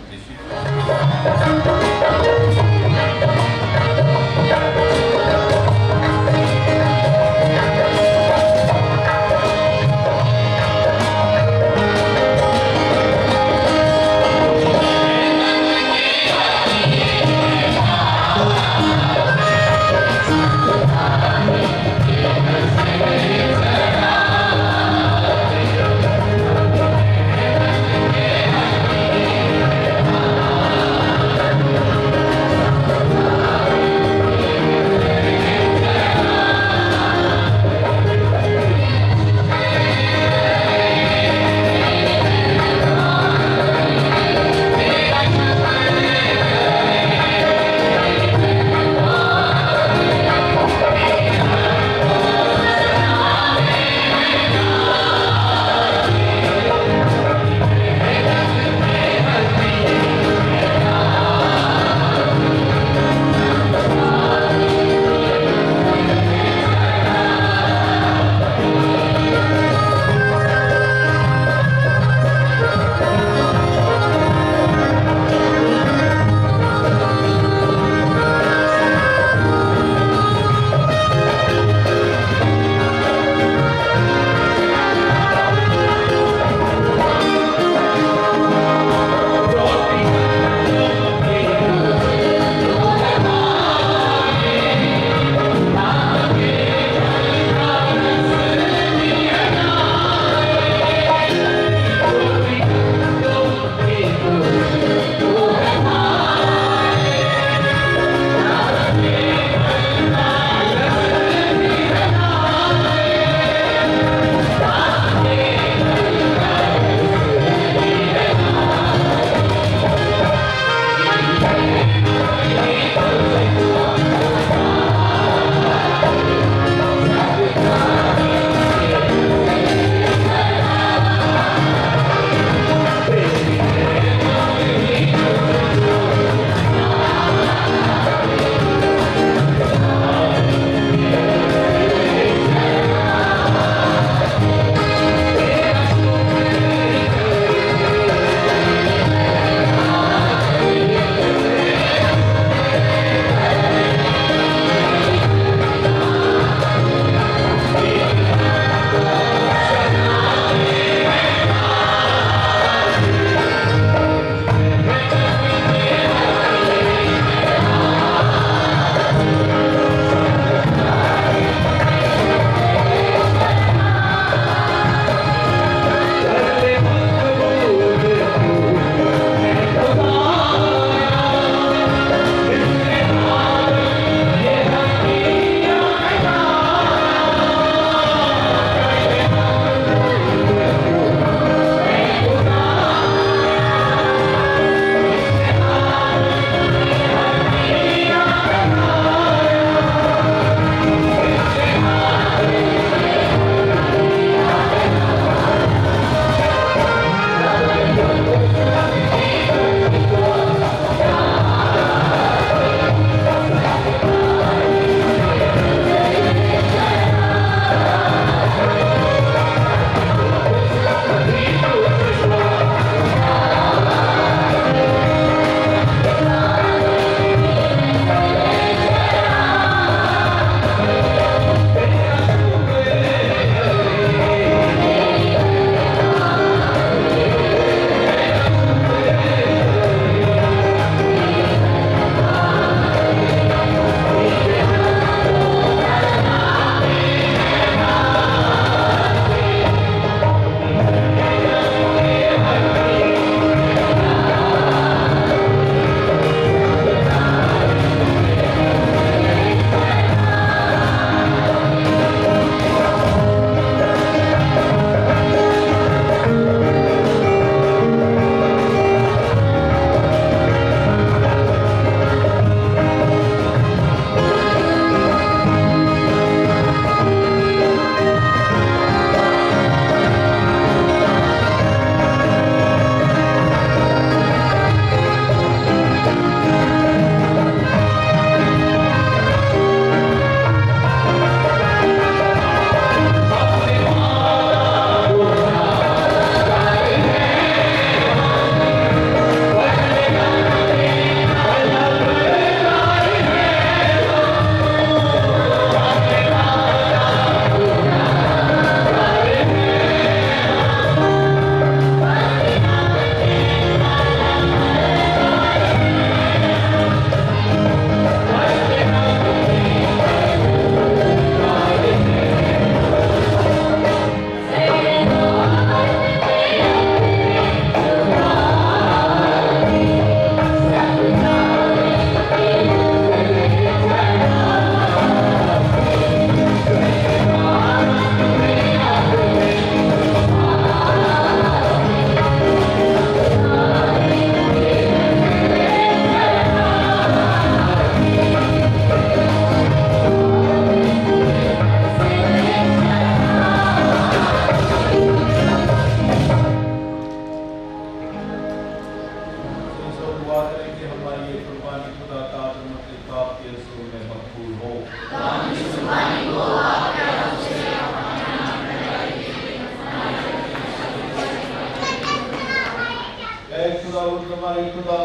S2: हमारे खुदा,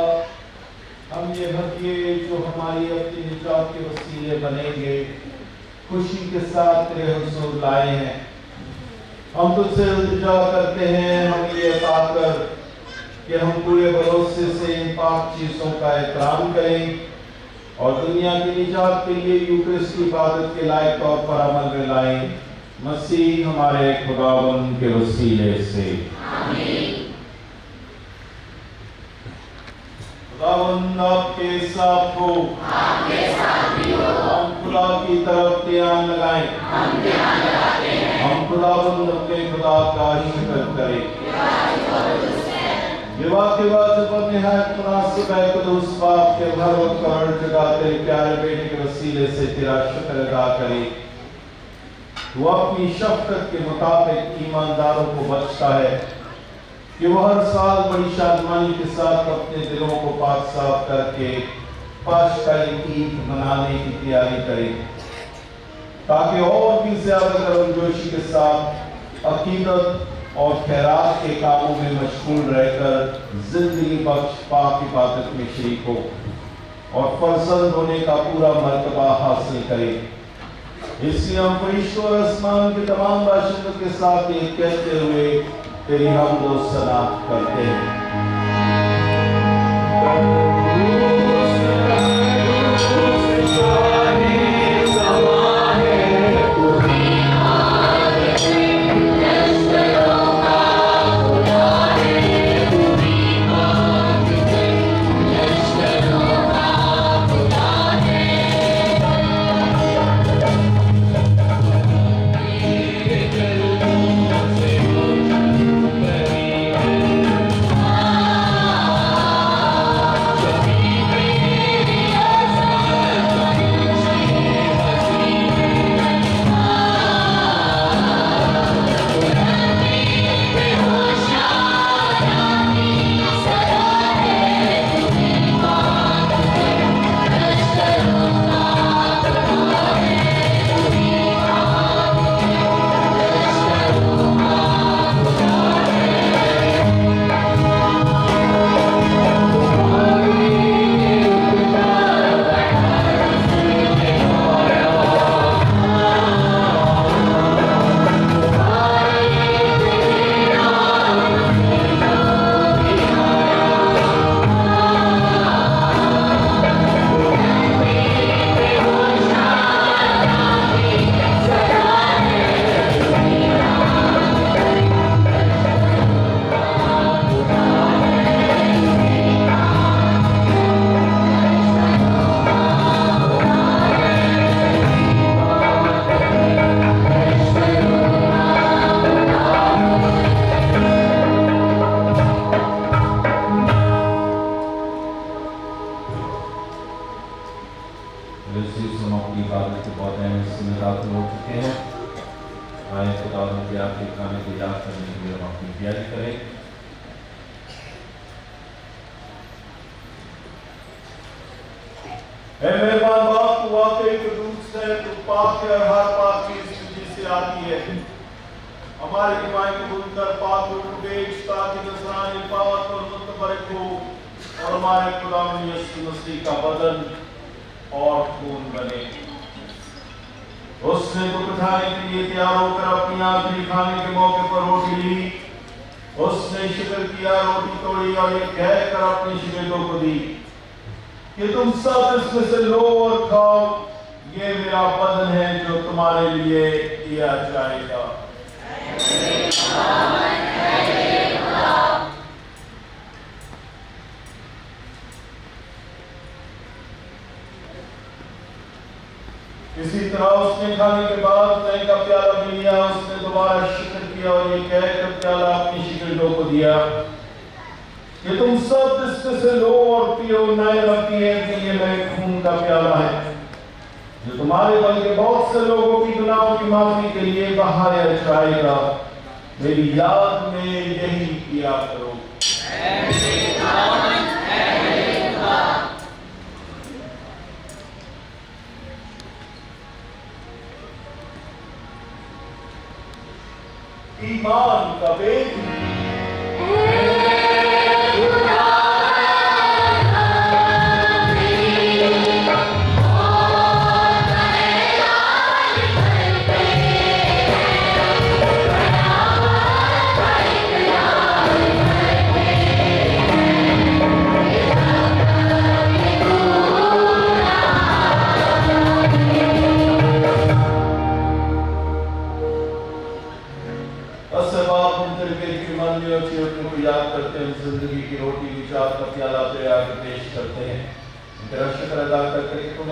S2: हम ये हदिये जो हमारी अपनी निजात के वसीले बनेंगे, खुशी के साथ तेरे हुजूर लाए हैं। हम तुझसे इल्तिजा करते हैं, हम ये पाकर कि हम पूरे भरोसे से इन पाक चीज़ों का एहतराम करें और दुनिया की निजात के लिए यूक्रिस्ट की इबादत के लायक तौर पर अमल में लाएं। मसीह हमारे खुदावंद के वसीले से आमीन। खुदावंद आपके साथ हो, आपके साथ भी हो। हम खुदा की तरफ ध्यान लगाएं, हम ध्यान लगाते हैं। हम खुदावंद अपने खुदा का शुक्र करें। विवाह के बाद जब निहायत मुनासिब है कुदूस बाप के हर वक्त हर जगह तेरे प्यारे बेटे के वसीले से तेरा शुक्र अदा करे। वो अपनी शफ़क़त के मुताबिक ईमानदारों को बख्शता है कि वो हर साल बड़ी शादमानी के साथ अपने दिलों को पाक साफ करके पाशका ईद मनाने की तैयारी करे, ताकि और भी ज्यादा गर्मजोशी के साथ अकीदत और खैरात के कामों में मशगूल रहकर जिंदगी बख्श पाक इबादत में शरीक हो और फरजंद होने का पूरा मर्तबा हासिल करे। इसलिए हम फरिश्तों और आसमान के तमाम बाशिंदों के साथ ये कहते हुए तेरी हम्द व सना करते हैं। उसने दुख उठाने के लिए तैयार होकर अपनी आखिरी खाने के मौके पर रोटी ली। उसने शुक्र किया, रोटी तोड़ी और ये कहकर अपने शिगिर्दों को दी कि तुम सब इसमें से लो और खाओ, ये मेरा बदन है जो तुम्हारे लिए दिया जाएगा। इसी तरह उसने खाने के बाद नए का प्याला भी लिया। उसने दोबारा शुक्र किया और ये कहकर प्याला अपनी शिगिर्दों को दिया कि तुम सब इसमें से लो और पियो, नए रखती है कि ये मेरे खून का प्याला है जो तुम्हारे बल्कि बहुत से लोगों की गुनाहों की माफी के लिए बहाया जाएगा। मेरी याद में यही किया करो। ईमान का वेद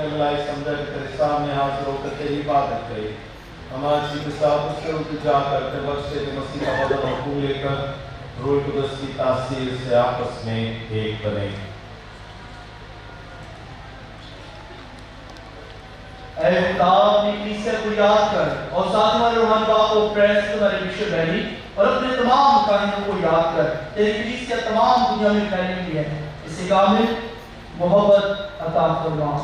S3: अपने भलाई समझ के तेरे सामने हाजिर होकर तेरी इबादत करे। हम आज के साथ उससे उठ जाकर तेरे बख्शे के मसीह का बदन और खून लेकर रूह कुदस की तासीर से आपस में एक बने।
S7: ऐ खुदा अपनी कलीसिया को याद कर और साथ में रूहानी बाप को प्रेस तुम्हारे विश्व बैरी और अपने तमाम कानूनों को याद कर। तेरी कलीसिया तमाम दुनिया में फैलने की है, इसे कामिल मोहब्बत अता फरमा।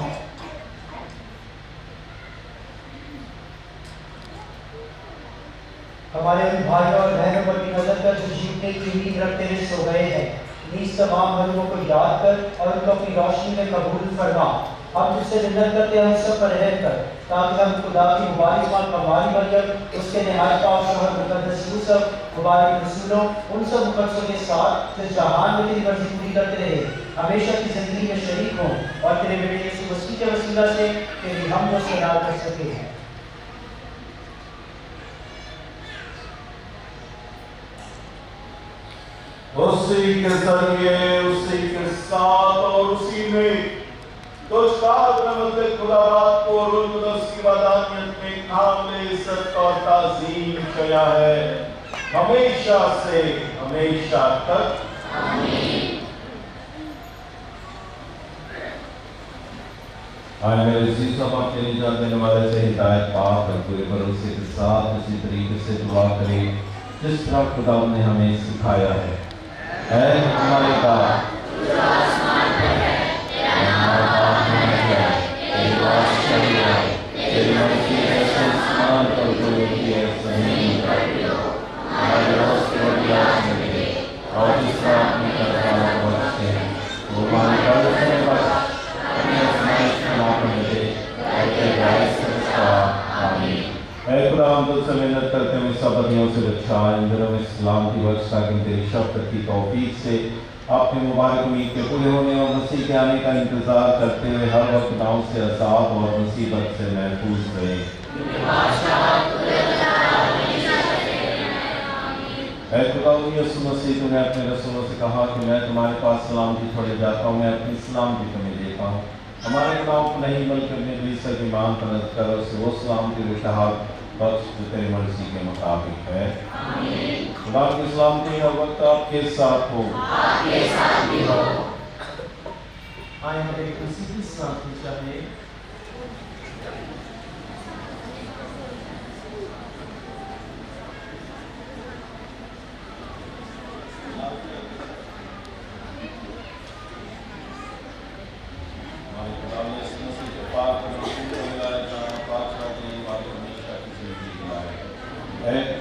S7: हमारे उन भाइयों और बहनों पर भी नजर कर जो जीतने की उम्मीद रखते हुए सो गए हैं। नीच तमाम मजलूमों को याद कर और उनको अपनी रोशनी में कबूल फरमा। हम तुझसे विनती करते हैं, हम सब पर रहम कर, ताकि हम खुदा की मुबारक कमाली मरियम, उसके नहायत पाक शौहर मुकद्दस यूसुफ, मुबारक रसूलों, उन सब मुकद्दसों के साथ जो जहान में तेरी मर्जी पूरी करते रहे, हमेशा की जिंदगी में शरीक हों और तेरे बेटे यीशु मसीह के वसीला से तेरी हम को सना कर सके।
S2: उसी के जरिए, उसी के साथ और उसी में तो शाद खुदाबाद को रूह कुदस की वदानियत में कामिल इज्जत और ताज़ीम किया है हमेशा से हमेशा तक।
S3: आज मेरे इसी सभा के लिए जान देने वाले से हिदायत पाक और पूरे भरोसे के साथ इसी तरीके से दुआ करें जिस तरह खुदा ने हमें सिखाया है। ऐ हमारे बाप तेरी मर्जी ऐसे स्थान पर होती है जमीन पर भी हो। हमारे रोज की रोटी आज हमें दे और जिस तरह अपनी कर्ताओं को बख्शते हैं वो हमारे कर्ज में बख्श, अपने आज़माइश में ना पड़ने दे और तेरे राज से बचा। आमीन। ऐ खुदा हम तुझसे मिन्नत करते हैं सब बदियों से बचा, इन दिनों में इस्लाम की बख्श ताकि तेरी शफ़क़त की तौफीक से अपने मुबारक उम्मीद के पूरे होने और मसीह के आने का इंतजार करते हुए हर वक्त दाव से आज़ाद और मुसीबत से महफूज रहे। ऐ खुदा यीशु मसीह, तूने अपने रसूलों से कहा कि मैं तुम्हारे पास सलामती छोड़े जाता हूँ, मैं अपनी सलामती तुम्हें देता हूँ। हमारे गुनाहों को नहीं बल्कि अपने कलीसिया की ईमान पर नज़र कर और वो सलामती को इत्तेहाद बख्श जो तेरी मर्जी के मुताबिक है। खुदा की सलामती हर वक्त आपके साथ हो।
S7: आए हमें किसी की सलामती चाहिए।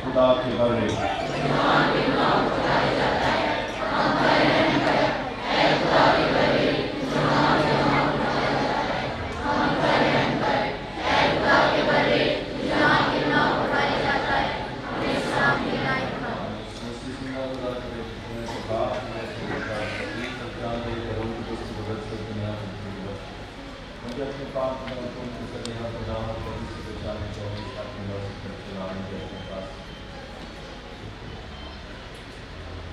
S3: खुदा के बरे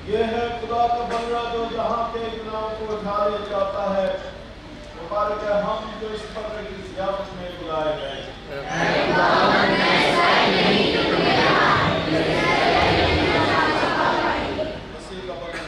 S2: ये है खुदा का बंदा जो जहाँ के गुनाहों को उठा ले जाता है। मुबारक है हम जो इस पर्व की ज़ियारत में बुलाए गए। मसीह का बंदा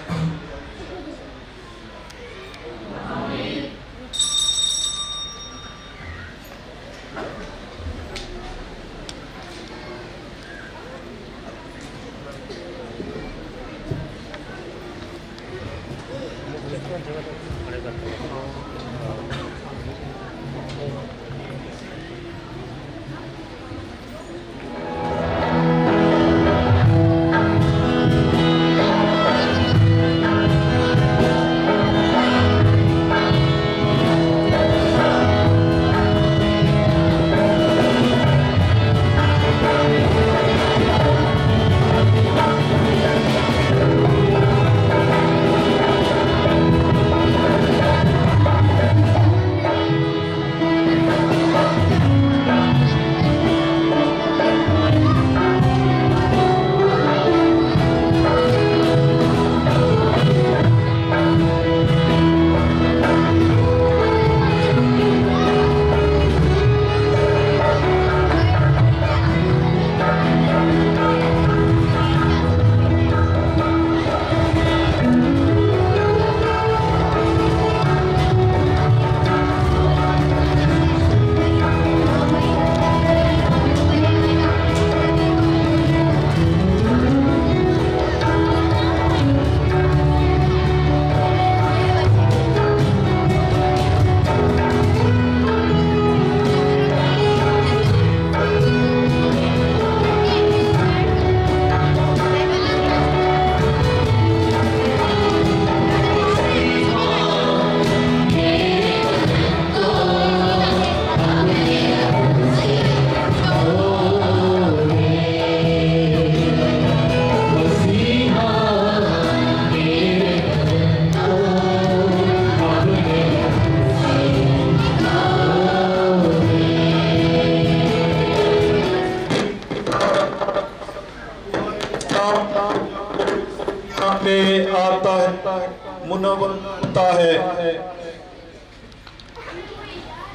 S2: मुनव्वरता है।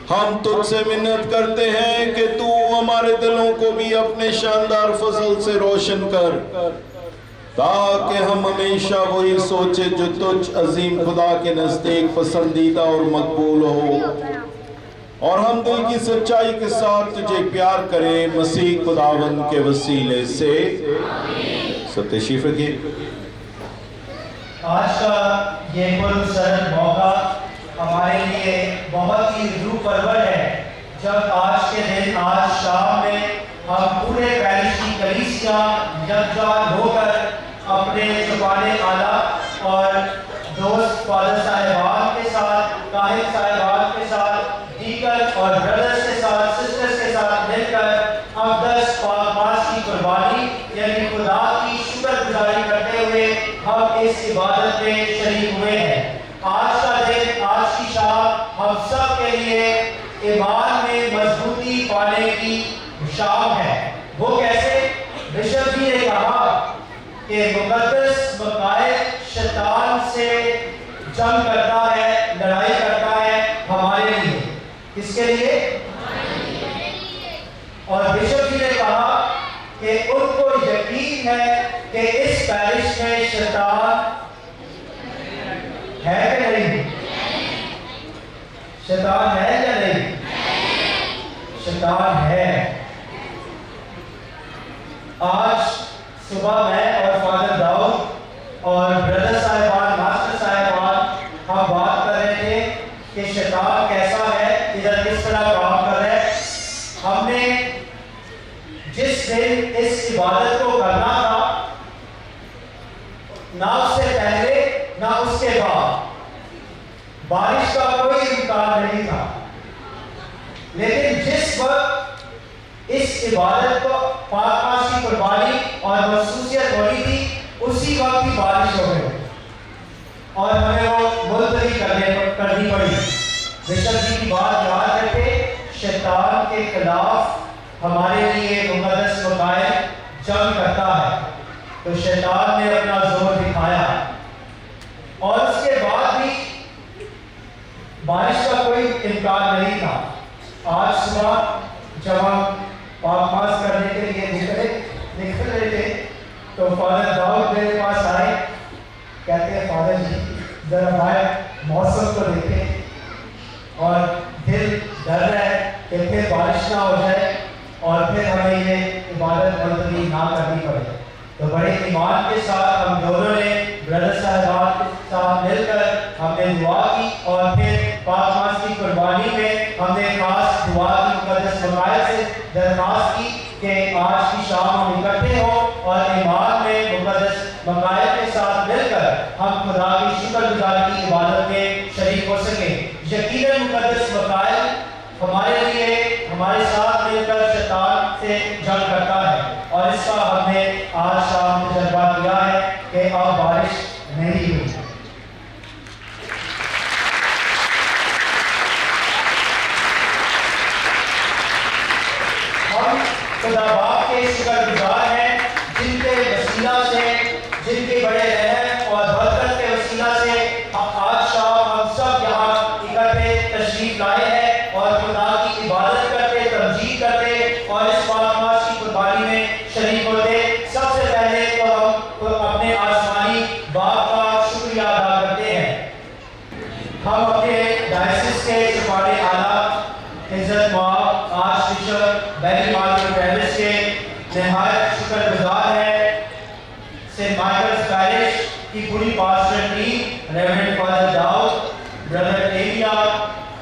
S2: हम तुझसे मिन्नत करते हैं कि तू हमारे दिलों को भी अपने शानदार फजल से रोशन कर, ताकि हम हमेशा वही सोचे जो तुझ अजीम खुदा के नजदीक पसंदीदा और मकबूल हो, और हम दिल की सच्चाई के साथ तुझे प्यार करें मसीह खुदावंद के वसीले से। सब तशरीफ रखिए।
S7: आज का ये पुरसरत मौका हमारे लिए बहुत ही रूह परवर है, जब आज के दिन आज शाम में हम पूरे पैरिश की कलीसिया यकजान होकर अपने ज़ुबाने आला और दोस्त फादर साहिबान के साथ, काहिल साहिबान के साथ, दीगर और ब्रदर्स के साथ, सिस्टर्स के साथ मिलकर अक़दस पाक की कुर्बानी यानी खुदा की शुक्रगुजारी करते हुए हम इस इबादत में शरीक हुए हैं। आज का दिन, आज की शाम हम सब के लिए ईमान में मजबूती पाने की शाम है। वो कैसे? बिशप जी ने कहा कि मुकद्दस मकायद शैतान से जंग करता है, लड़ाई करता है हमारे लिए। किसके लिए? और बिशप जी ने कहा कि उनको यकीन है कि इस पैरिश में शैतान है कि नहीं? शैतान है या नहीं? शैतान है। आज सुबह मैं और फादर दाऊद और ब्रदर साहिबान, मास्टर साहिबान हम बात कर रहे थे कि शैतान कैसा है, इधर किस तरह काम कर रहा है। हमने जिस दिन इस इबादत को करना था, ना उससे पहले ना उसके बाद बारिश का कोई इम्कान नहीं था, लेकिन जिस वक्त इस इबादत को पाक की कुर्बानी और मखसूसियत होनी थी, उसी वक्त ही बारिश हो गई और हमें वो मुलतवी करनी पड़ी। बिशप जी की बात याद रखें, शैतान के खिलाफ हमारे लिए मुकद्दस मकायद जंग करता है, तो शैतान ने अपना जोर दिखाया और उसके बाद भी बारिश का कोई इम्कान नहीं था। आज सुबह जब हम पाक करने के लिए निकल रहे थे, तो फादर दाऊद मेरे पास आए, कहते हैं फादर जी जरा बाहर मौसम को देखें और दिल डर रहा है कि फिर बारिश ना हो जाए और फिर हमें ये इबादत मुलतवी ना करनी पड़े। तो बड़े ईमान के साथ हम दोनों ने ब्रदर साहबान के साथ मिलकर हमने दुआ की और फिर पाक की कुर्बानी में हमने खास दुआ की, मुकद्दस मकायद से दरख्वास्त की कि आज की शाम हम इकट्ठे हो और ईमान में मुकद्दस मकायद के साथ मिलकर हम खुदा की शुक्रगुजारी की इबादत में शरीक हो सके। यकीनन मुकद्दस मकायद हमारे लिए, हमारे साथ मिलकर शैतान से जंग करता है और इसका हमने आज शाम तजर्बा किया है कि अब बारिश नहीं हुई। हम खुदा बाप के शुक्रगुजार हैं, जिनके वसीला से, जिनके बड़े रहम और बरकत के वसीला से आज शाम हम सब यहाँ इकट्ठे तशरीफ लाए हैं और खुदा की इबादत करते, तमजीद करते और इस पाक की कुर्बानी में शरीक होते। सबसे पहले तो हम अपने आसमानी बाप का शुक्रिया अदा करते हैं। हम अपने डायसिस के चुपाने आला इज्जत माब archbishop Barry Martin Paris के नहायत शुक्रगुजार हैं। सेंट माइकल्स पैरिश की पूरी pastor team, reverend father Dawood, brother Elia,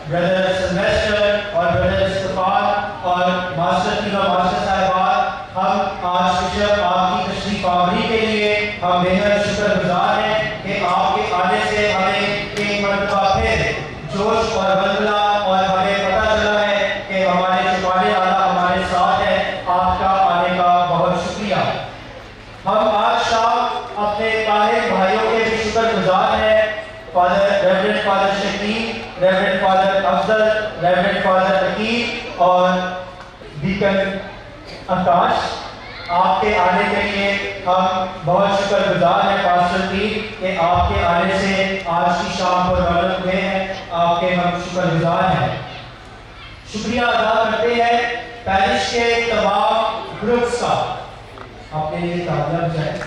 S7: brother Sylvester और ब्रदर स्टेफान और मास्टर टीना, मास्टर साहिबान, हम आज बिशप आपकी तशरीफ आवरी के लिए हम बेहद शुक्रगुजार हैं कि आपके आने से हमें एक मरतबा फिर जोश और बदला और हमें पता चला है कि हमारे छुपाने वाला हमारे साथ है। आपका आने का बहुत शुक्रिया। हम आज शाम अपने काहिल भाइयों के भी शुक्रगुजार हैं, father reverend father Shakeel, reverend father Afzal, reverend father Aqeel और डीकन आकाश।
S10: आपके आने के लिए हम बहुत शुक्रगुजार हैं पास्टर जी कि आपके आने से आज की शाम को रौनक हुए हैं। आपके हम शुक्रगुजार हैं। शुक्रिया अदा करते हैं पैरिश के तमाम ग्रुप्स का। आपके लिए तालियां बजाएं।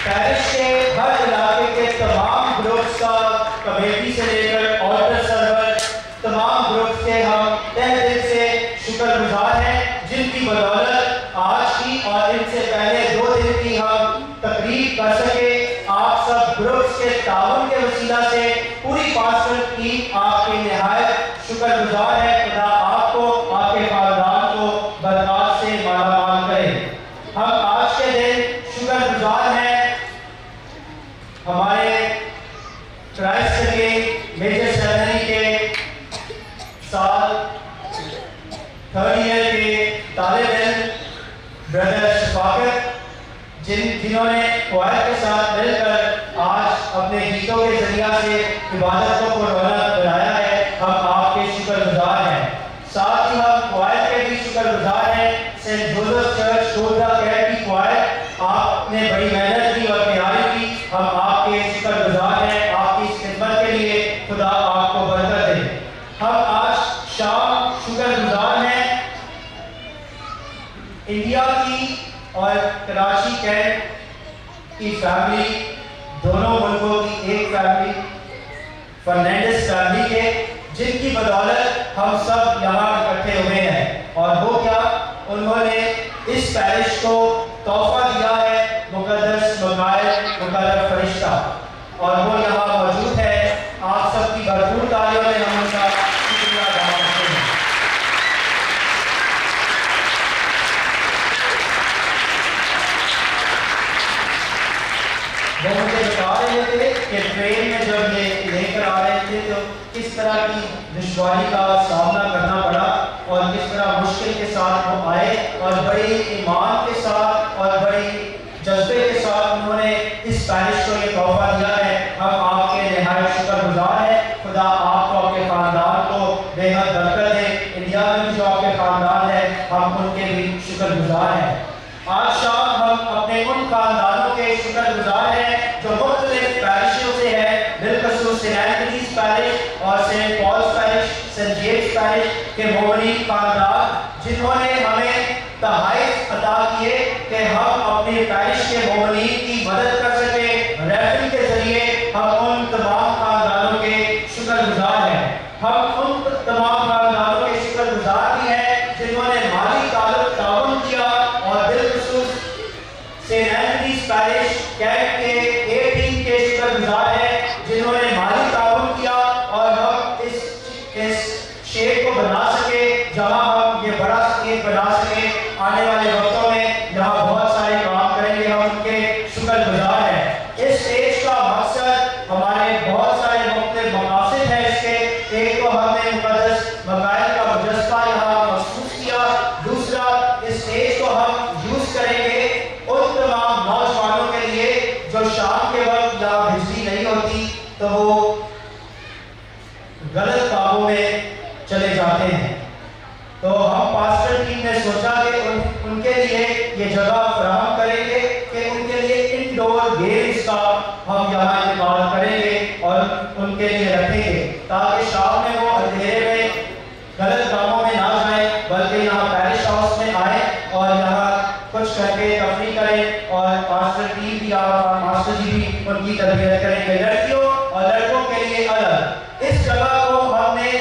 S10: पैरिश के हर इलाके के तमाम ग्रुप्स का, कमेटी से लेकर ऑल्टर सर्वर, तमाम ग्रुप्स के हम तहे दिल से शुक्रगुजार हैं, जिनकी बदौलत आज की और इनसे पहले 2 दिन की हम तकरीब कर सके। आप सब ग्रुप्स के ताउन के वसीला से पूरी पास्टर की आपके निहायत शुक्रगुजार है। खुदा आपको, आपके खानदान को बरकत से मालामाल करे। हम आज के दिन शुक्रगुजार हैं हमारे क्राइस्ट के मेजर सेमिनरी के साल 3rd ईयर के तालिब इल्म ब्रदर शफाकत, जिन्होंने क्वायर के साथ मिलकर आज अपने गीतों के जरिया से इबादतों को रौनक बनाया है। हम आपके शुक्रगुजार हैं। साथ ही हम क्वायर के भी शुक्रगुजार हैं। सेंट जोसेफ चर्च टोडा कैट की क्वायर, आपने बड़ी मेहनत की और तैयारी की। हम आपके शुक्रगुजार हैं आपकी इस खिदमत के लिए। खुदा आपको बरकत दे। हम आज शाम शुक्रगुजार हैं इंडिया की और कराची कैंट की फैमिली, दोनों मुल्कों की एक फैमिली, फर्नांडिस फैमिली के, जिनकी बदौलत हम सब यहाँ इकट्ठे हुए हैं। और वो क्या, उन्होंने इस पैरिश को तोहफा दिया है मुकद्दस मकाइल मुकर्रम फरिश्ता, और वो यहाँ मौजूद है। आप सबकी भरपूर तालियों में हम उनका शुक्रिया अदा करते हैं। वो मुझे बता रहे थे कि ट्रेन में जब ये लेकर आ रहे थे तो किस तरह की दुश्वारी का सामना करना पड़ा और किस तरह मुश्किल के साथ वो आए और बड़ी ईमान के साथ और बड़ी जज्बे के साथ उन्होंने इस पैरिश को ये तोहफा दिया है। हम आपके निहायत शुक्रगुजार हैं। खुदा आपको, आपके खानदान को बेहद बरकत दे। इंडिया में भी जो आपके खानदान है, हम उनके भी शुक्रगुजार हैं। आज शाम हम अपने उन खानदानों के शुक्रगुजार हैं जो मुख्तलिफ पैरिशों से है, बिलखसूस सेंट एंथनीज पैरिश और saint Paul's parish, saint James parish के मोमिन खानदान, जिन्होंने हमें तहाइफ अता किए कि हम अपने पैरिश के मोमिन की मदद कर सके। रेफरी के जरिए हम उन तमाम खानदानों के शुक्रगुजार हैं। हम उन तमाम खानदानों के शुक्रगुजार भी हैं जिन्होंने माली ताउन किया और बिलखसूस सेंट एंथनीज पैरिश कैंट के ए टीम के शुक्रगुजार हैं जिन्होंने माली ताउन किया और हम इस शेर को बना सके, जहां हम ये बड़ा स्टेज बना सके। आने वाले वक्तों में यहाँ बहुत सारे काम करेंगे, हम उनके शुक्रगुजार हैं। इस स्टेज का मकसद, हमारे बहुत सारे मुख्तलिफ मकासद हैं इसके। एक तो हमने मुकद्दस मकाइल का मुजस्समा यहाँ महसूस किया, दूसरा इस स्टेज को हम यूज करेंगे उन तमाम नौजवानों के लिए जो शाम के वक्त यहाँ बिजली नहीं होती तो वो गलत कामों में चले जाते हैं। तो हम पास्टर टीम ने सोचा कि उनके लिए ये जगह फराहम करेंगे कि उनके लिए इंडोर गेम्स का हम यहाँ इंतजाम करेंगे और उनके लिए रखेंगे ताकि शाम में वो अंधेरे में गलत कामों में ना जाए, बल्कि यहाँ पैरिश हाउस में आए और यहाँ कुछ करके तफरीह करें। और पास्टर टीम भी, मास्टर जी भी उनकी तरबियत करेंगे। लड़कियों और लड़कों के लिए अलग इस जगह को हमने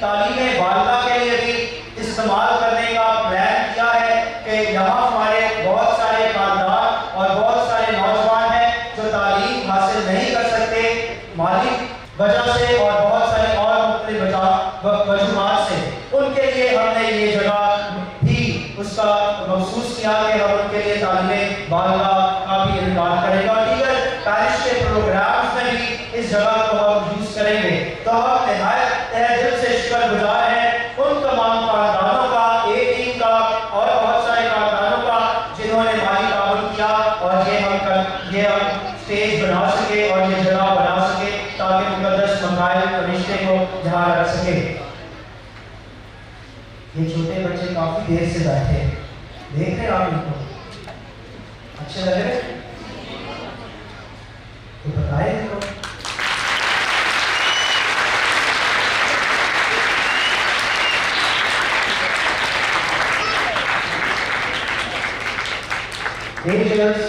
S10: तालीम बालिगा के लिए भी इस्तेमाल करने का प्लान किया है कि यहाँ हमारे बहुत सारे खानदान और बहुत सारे नौजवान हैं जो तालीम हासिल नहीं कर सकते माली वजह से और बहुत सारे और मुख्तलिफ वजूहात से। उनके लिए हमने ये जगह भी उसका महसूस किया कि हम उनके लिए तालीम बालिगा का भी इंतजाम करेंगे और दीगर पैरिश के प्रोग्राम्स में भी इस जगह को हम यूज करेंगे। तो हम निहायत तहे दिल से शुक्रगुजार हैं उन तमाम खानदानों का, ए टीम का और बहुत सारे खानदानों का जिन्होंने माली ताउन किया और ये हम स्टेज बना सके और ये जगह बना सके ताकि मुकद्दस मकाइल फरिश्ते को यहाँ रख सके। ये छोटे बच्चे काफी देर से बैठे हैं, देख रहे हैं आप इनको? अच्छे लग रहे? तो बताए इनको। Angels,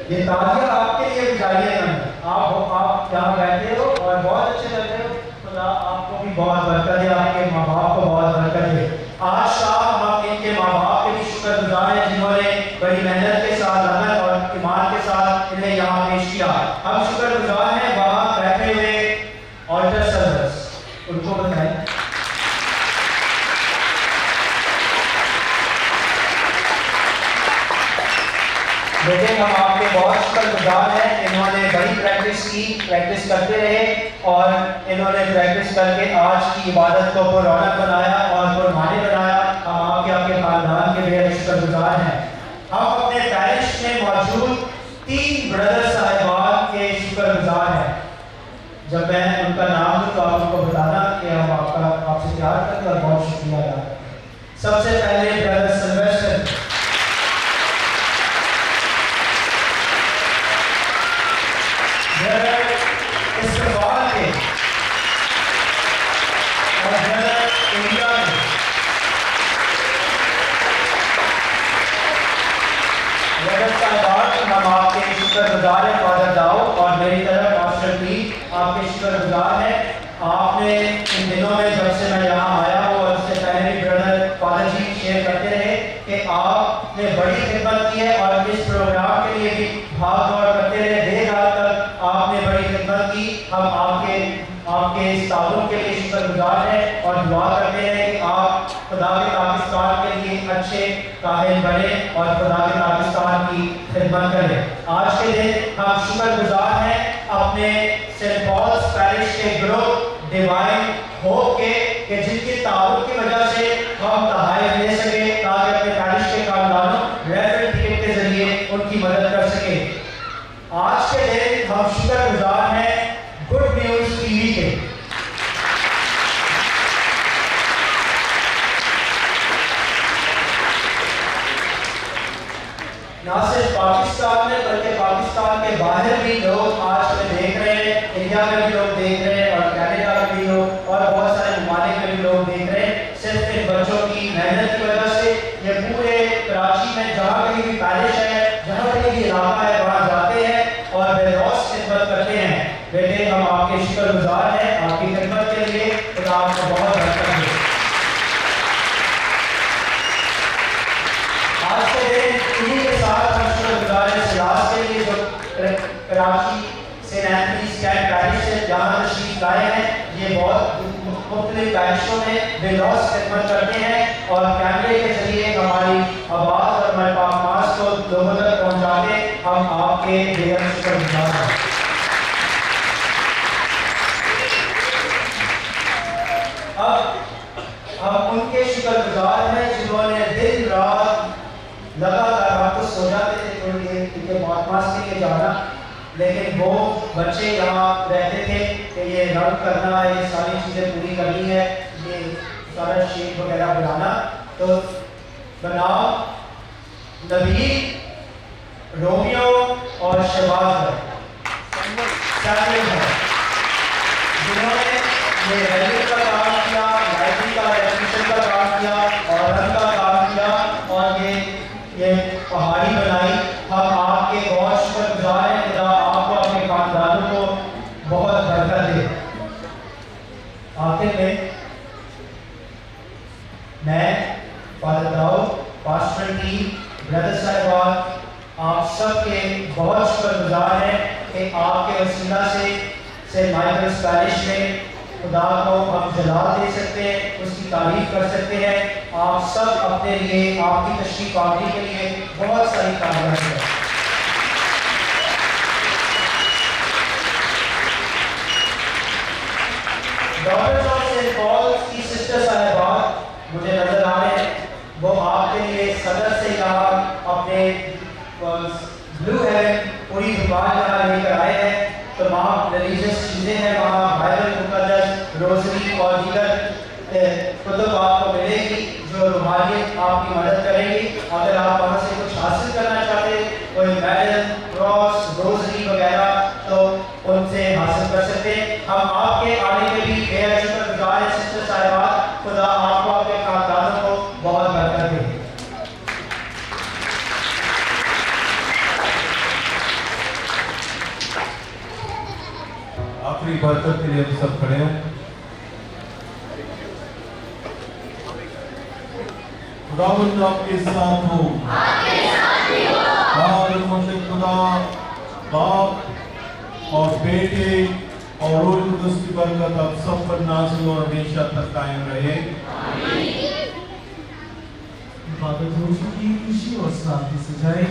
S10: ये तालियां आपके लिए बजाइए ना। आप यहाँ बैठे हो और बहुत अच्छे लग रहे हो। खुदा आपको भी बहुत बरकत दे, आपके माँ बाप को बहुत बरकत दे। आज शाम हम इनके माँ बाप के भी शुक्रगुजार हैं जिन्होंने बड़ी मेहनत के साथ, लगन और ईमान के साथ इन्हें यहाँ पेश किया। हम शुक्रगुजार हैं वहाँ बैठे हुए ऑल्टर सर्वर्स, उनको बताएं। लेकिन हम आपके बहुत शुक्रगुजार हैं, इन्होंने बड़ी प्रैक्टिस करते रहे और इन्होंने प्रैक्टिस करके आज की इबादत को पुरौनक बनाया और पुरमाने बनाया। हम आपके खानदान के बेहद शुक्रगुजार हैं। हम अपने पैरिश में मौजूद 3 ब्रदर साहिबान के शुक्रगुजार हैं। जब मैं उनका नाम दूँ तो आप उनको बताना कि हम आपसे प्यार करते और बहुत शुक्रिया अदा करते हैं। सबसे पहले ब्रदर सिल्वेस्टर, इस्तेमाल के और इंडिया में हम आपके शुक्रगुजार हैं। फादर दाऊ और मेरी तरफ मास्टर पी आपके शुक्रगुजार हैं। आपने इन दिनों में जब से मैं यहाँ आया हूँ और उससे पहले भी ब्रदर फादर जी शेयर करते रहे कि आपने बड़ी खिदमत की है और इस प्रोग्राम के लिए भी भाग दौड़ करते रहे। देर रात तक आपने बड़ी खिदमत की। हम आपके सालों के लिए शुक्रगुजार हैं और दुआ करते हैं कि आप खुदा के पाकिस्तान के लिए अच्छे काहिल बने और खुदा के पाकिस्तान की खिदमत करें। आज के दिन हम शुक्रगुजार हैं अपने सेंट पॉल्स पैरिश के ग्रुप डिवाइन होप के जिनकी ताउन की वजह से हम तहाइफ ले सके ताकि अपने पैरिश के खानदानों रेफरल टिकट के जरिए उनकी मदद कर सके। आज के दिन हम शुक्रगुजार हैं गुड न्यूज टीवी के। ना सिर्फ पाकिस्तान में बल्कि पाकिस्तान के बाहर भी लोग आज हमें देख रहे हैं, इंडिया में भी लोग देख रहे हैं और कनाडा में भी लोग और बहुत सारे ममालिक में भी लोग देख रहे हैं। सिर्फ इन बच्चों की मेहनत की वजह से ये पूरे कराची में जहाँ कहीं भी पैरिश है, जहाँ कहीं भी इलाका है, वहाँ जाते हैं और बेलौस खिदमत करते हैं। बेटे हम आपके शुक्रगुजार हैं आपकी खिदमत के लिए, खुदा आपको बहुत बरकत दे। आज के दिन इन्हीं के साथ हम शुक्रगुजार हैं सिलास के लिए जो Karachi saint Anthony's cantt parish से जहाँ तशरीफ लाए हैं। ये बहुत मुख्तलिफ पैरिशों में बेलौस खिदमत करते हैं और कैमरे के जरिए हमारी आवाज़ और महफाज को लोगों तक पहुँचाते। हम आपके बेहद शुक्रगुजार हैं। अब हम उनके शुक्रगुजार हैं जिन्होंने दिन रात लगातार, आप तो सो जाते थे थोड़ी देर क्योंकि मास के लिए जाना, लेकिन वो बच्चे यहाँ रहते थे कि ये रन करना, ये सारी चीज़ें पूरी करनी है, ये सारा शेप वगैरह बनाना। तो बनाम नबी, रोमियो और शहबाज जिन्होंने ये रैली का काम किया, लाइब्रेरी का रेस्ट्रिक्शन का काम किया और रन का काम किया और ये पहाड़ी बनाई। हम आपके बहुत शुक्रगुजार हैं। खुदा आपको अपने खानदानों को बहुत बरकत दे। आखिर में मैं father Daud, pastor team, brother साहिबान आप सबके बहुत शुक्रगुजार हैं कि आपके वसीला से सेंट माइकल्स पैरिश में खुदा को हम जलाल दे सकते हैं, उसकी तारीफ कर सकते हैं। आप सब अपने लिए, आपकी तशरीफ आवरी के लिए बहुत सारी कामयाबी है। डॉक्टर्स ऑफ सेंट पॉल्स की सिस्टर साहिबान मुझे नजर आ रहे हैं। वो आपके लिए सदर से यहाँ अपने ब्लू हेवन पूरी दुकान यहाँ लेकर आए हैं। तमाम रिलीजियस चीज़ें हैं वहाँ, बाइबल मुकद्दस, कुतुब आपको मिलेगी जो रूहानियत आपकी मदद करेगी। अगर आप वहाँ से कुछ हासिल करना चाहते, कोई मेडल, क्रॉस, रोजरी वगैरह, तो उनसे हासिल कर सकते हैं। हम आपके आने में भी बेहद शुक्रगुजार हैं सिस्टर साहिबान। खुदा आपको आपके खानदानों को बहुत बरकत दे।
S2: आखिरी बरकत के लिए हम सब खड़े हैं। खुदावंद आपके साथ हो और खुदा बाप और बेटे और रूह कुदस की बरकत आप सब पर नाज़िल और हमेशा तक कायम रहे।
S11: इबादत हो चुकी, खुशी और शांति से जाए।